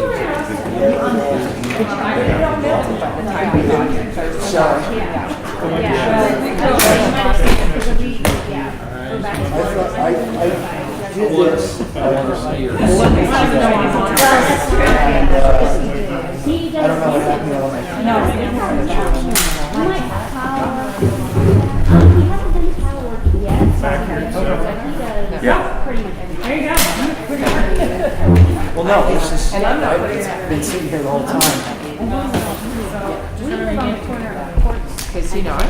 I did this. I want to see her. He I don't know what does. happened to all my. He might have power. He hasn't done his power work yet. He does. Yeah. Pretty much everything. There you go. Well, no, it's just, I've been sitting here the whole time. We live on the corner of Court. Cause you know, I'm